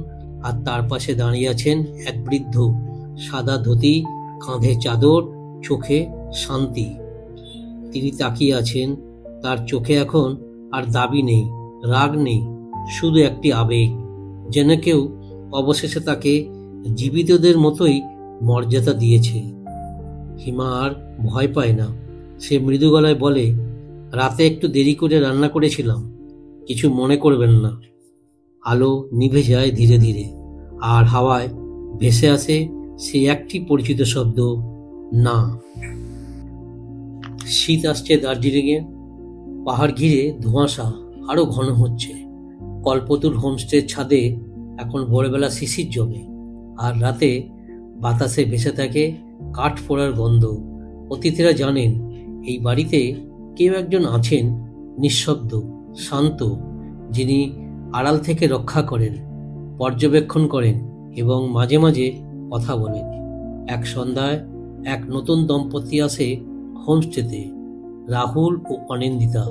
আর তার পাশে দাঁড়িয়ে আছেন এক বৃদ্ধ, সাদা ধুতি, কাঁধে চাদর, চোখে শান্তি। তিনি তাকিয়ে আছেন, তার চোখে এখন আর দাবি নেই, রাগ নেই, শুধু একটি আবেগ, যেন কেউ অবশেষে তাকে জীবিতদের মতোই মর্যাদা দিয়েছে। হিমা আর ভয় পায় না। সে মৃদু গলায় বলে, রাতে একটু দেরি করে রান্না করেছিলাম, কিছু মনে করবেন না। আলো নিভে যায় ধীরে ধীরে, আর হাওয়ায় ভেসে আসে সেই একটি পরিচিত শব্দ, না। শীত আসছে দার্জিলিংয়ে। পাহাড় ঘিরে ধোঁয়াশা আরো ঘন হচ্ছে। কল্পতরু হোমস্টের ছাদে এখন ভোরবেলা শিশির জমে, আর রাতে বাতাসে ভেসে থাকে কাঠ পোড়ার গন্ধ। অতিথিরা জানেন এই বাড়িতে কেউ একজন আছেন, নিঃশব্দ, শান্ত, যিনি আড়াল থেকে রক্ষা করেন, পর্যবেক্ষণ করেন এবং মাঝে মাঝে কথা বলেন। এক সন্ধ্যায় এক নতুন দম্পতি আসে হোমস্টেতে, রাহুল ও অনিন্দিতা।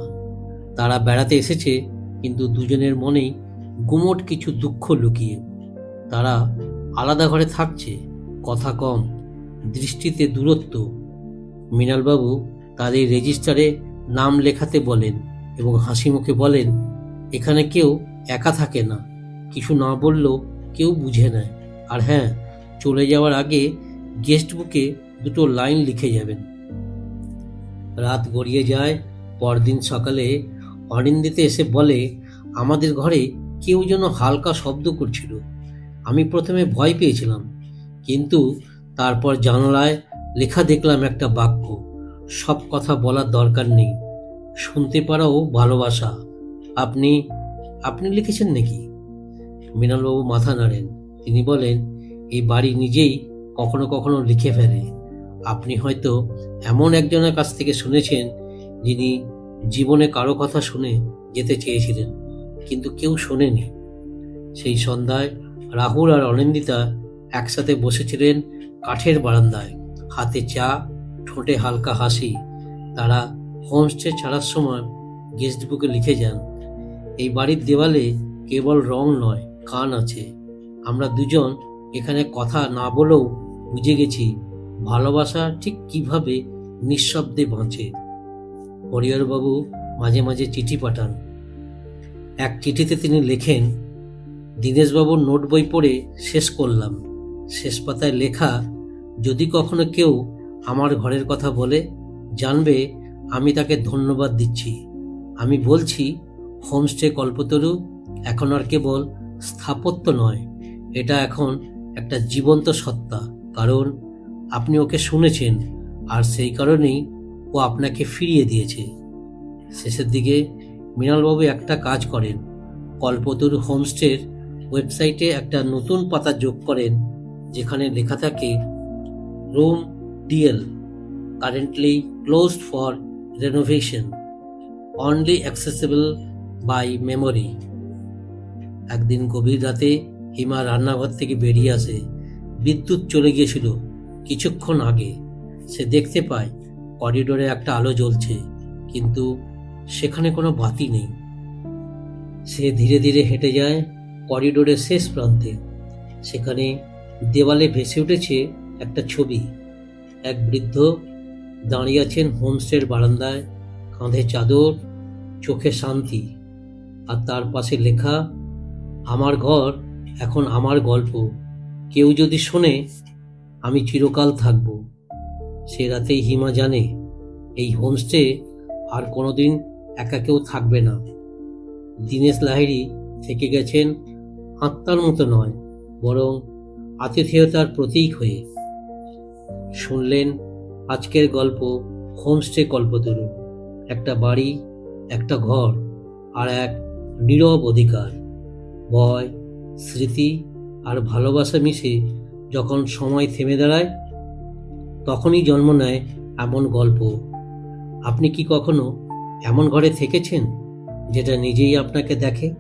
তারা বেড়াতে এসেছে, কিন্তু দুজনের মনেই গুমোট কিছু দুঃখ লুকিয়ে। তারা আলাদা ঘরে থাকছে, কথা কম, দৃষ্টিতে দূরত্ব। মৃণালবাবু তাদের রেজিস্টারে নাম লেখাতে বলেন এবং হাসি মুখে বলেন, এখানে কেউ একা থাকে না, কিছু না বললেও কেউ বুঝে নেয়। আর হ্যাঁ, চলে যাওয়ার আগে গেস্ট বুকে 2টো লাইন লিখে যাবেন। রাত গড়িয়ে যায়। পরদিন সকালে অনিন্দিতা এসে বলে, আমাদের ঘরে কেউ যেন হালকা শব্দ করছিল। আমি প্রথমে ভয় পেয়েছিলাম, কিন্তু তারপর জানালায় লেখা দেখলাম একটা বাক্য, সব কথা বলার দরকার নেই, শুনতে পারাও ভালোবাসা। আপনি আপনি লিখেছেন নাকি? মৃণালবাবু মাথা নাড়েন। তিনি বলেন, এই বাড়ি নিজেই কখনো কখনো লিখে ফেলে। আপনি হয়তো এমন একজনের কাছ থেকে শুনেছেন, যিনি জীবনে কারো কথা শুনে যেতে চেয়েছিলেন, কিন্তু কেউ শোনেনি। সেই সন্ধ্যায় রাহুল আর অনিন্দিতা একসাথে বসেছিলেন কাঠের বারান্দায়, হাতে চা, ঠোঁটে হালকা হাসি। তারা হোমস্টে ছাড়ার সময় গেস্ট বুকে লিখে যান, এই বাড়ির দেওয়ালে কেবল রং নয়, কান আছে। আমরা দুজন এখানে কথা না বলেও বুঝে গেছি ভালোবাসা ঠিক কিভাবে নিঃশব্দে বাঁচে। হরিহরবাবু মাঝে মাঝে চিঠি পাঠান। এক চিঠিতে তিনি লেখেন, দীনেশবাবুর নোট বই পড়ে শেষ করলাম। শেষ পাতায় লেখা, যদি কখনো কেউ আমার ঘরের কথা বলে, জানবে আমি তাকে ধন্যবাদ দিচ্ছি। আমি বলছি, হোমস্টে কল্পতরু এখন আর কেবল স্থাপত্য নয়, এটা এখন একটা জীবন্ত সত্তা। কারণ আপনি ওকে শুনেছেন, আর সেই কারণেই ও আপনাকে ফিরিয়ে দিয়েছে। শেষের দিকে মৃণালবাবু একটা কাজ করেন, কল্পতরু হোমস্টের ওয়েবসাইটে একটা নতুন পাতা যোগ করেন, যেখানে লেখা থাকে, room DL currently closed for renovation, only accessible by memory. একদিন গভীর রাতে হিমা রান্নাঘর থেকে বেরিয়ে আসে। বিদ্যুৎ চলে গিয়েছিল কিছুক্ষণ আগে। সে দেখতে পায় করিডোরে একটা আলো জ্বলছে, কিন্তু সেখানে কোনো বাতি নেই। সে ধীরে ধীরে হেঁটে যায় করিডোরের শেষ প্রান্তে। সেখানে দেওয়ালে ভেসে উঠেছে একটা ছবি। এক বৃদ্ধ দাঁড়িয়ে আছেন হোমস্টের বারান্দায়, কাঁধে চাদর, চোখে শান্তি, আর তার পাশে লেখা, আমার ঘর এখন আমার গল্প, কেউ যদি শোনে আমি চিরকাল থাকব। সে রাতেই হিমা জানে এই হোমস্টে আর কোনোদিন একা কেউ থাকবে না। দীনেশ লাহিড়ী থেকে গেছেন আত্মার মতো নয়, বরং আতিথেয়তার প্রতীক হয়ে। শুনলেন আজকের গল্প হোমস্টে কল্পতরু। একটা বাড়ি, একটা ঘর, আর এক নীরব অধিকার। ভয়, স্মৃতি আর ভালোবাসা মিশে যখন সময় থেমে দাঁড়ায়, তখনই জন্ম নেয় এমন গল্প। আপনি কি কখনো এমন ঘরে থেকেছেন যেটা নিজেই আপনাকে দেখে?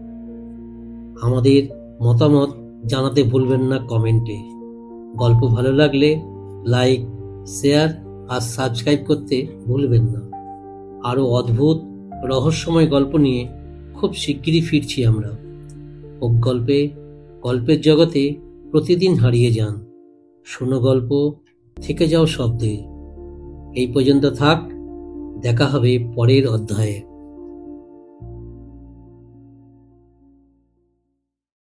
আমাদের মতামত জানাতে ভুলবেন না কমেন্টে। গল্প ভালো লাগলে লাইক, শেয়ার আর সাবস্ক্রাইব করতে ভুলবেন না। আরও অদ্ভুত রহস্যময় গল্প নিয়ে খুব শিগগিরই ফিরছি আমরা। ওক গল্পে, গল্পের জগতে প্রতিদিন হারিয়ে যান। শোনো গল্প, থেকে যাও শব্দে। এই পর্যন্ত থাক, দেখা হবে পরের অধ্যায়ে।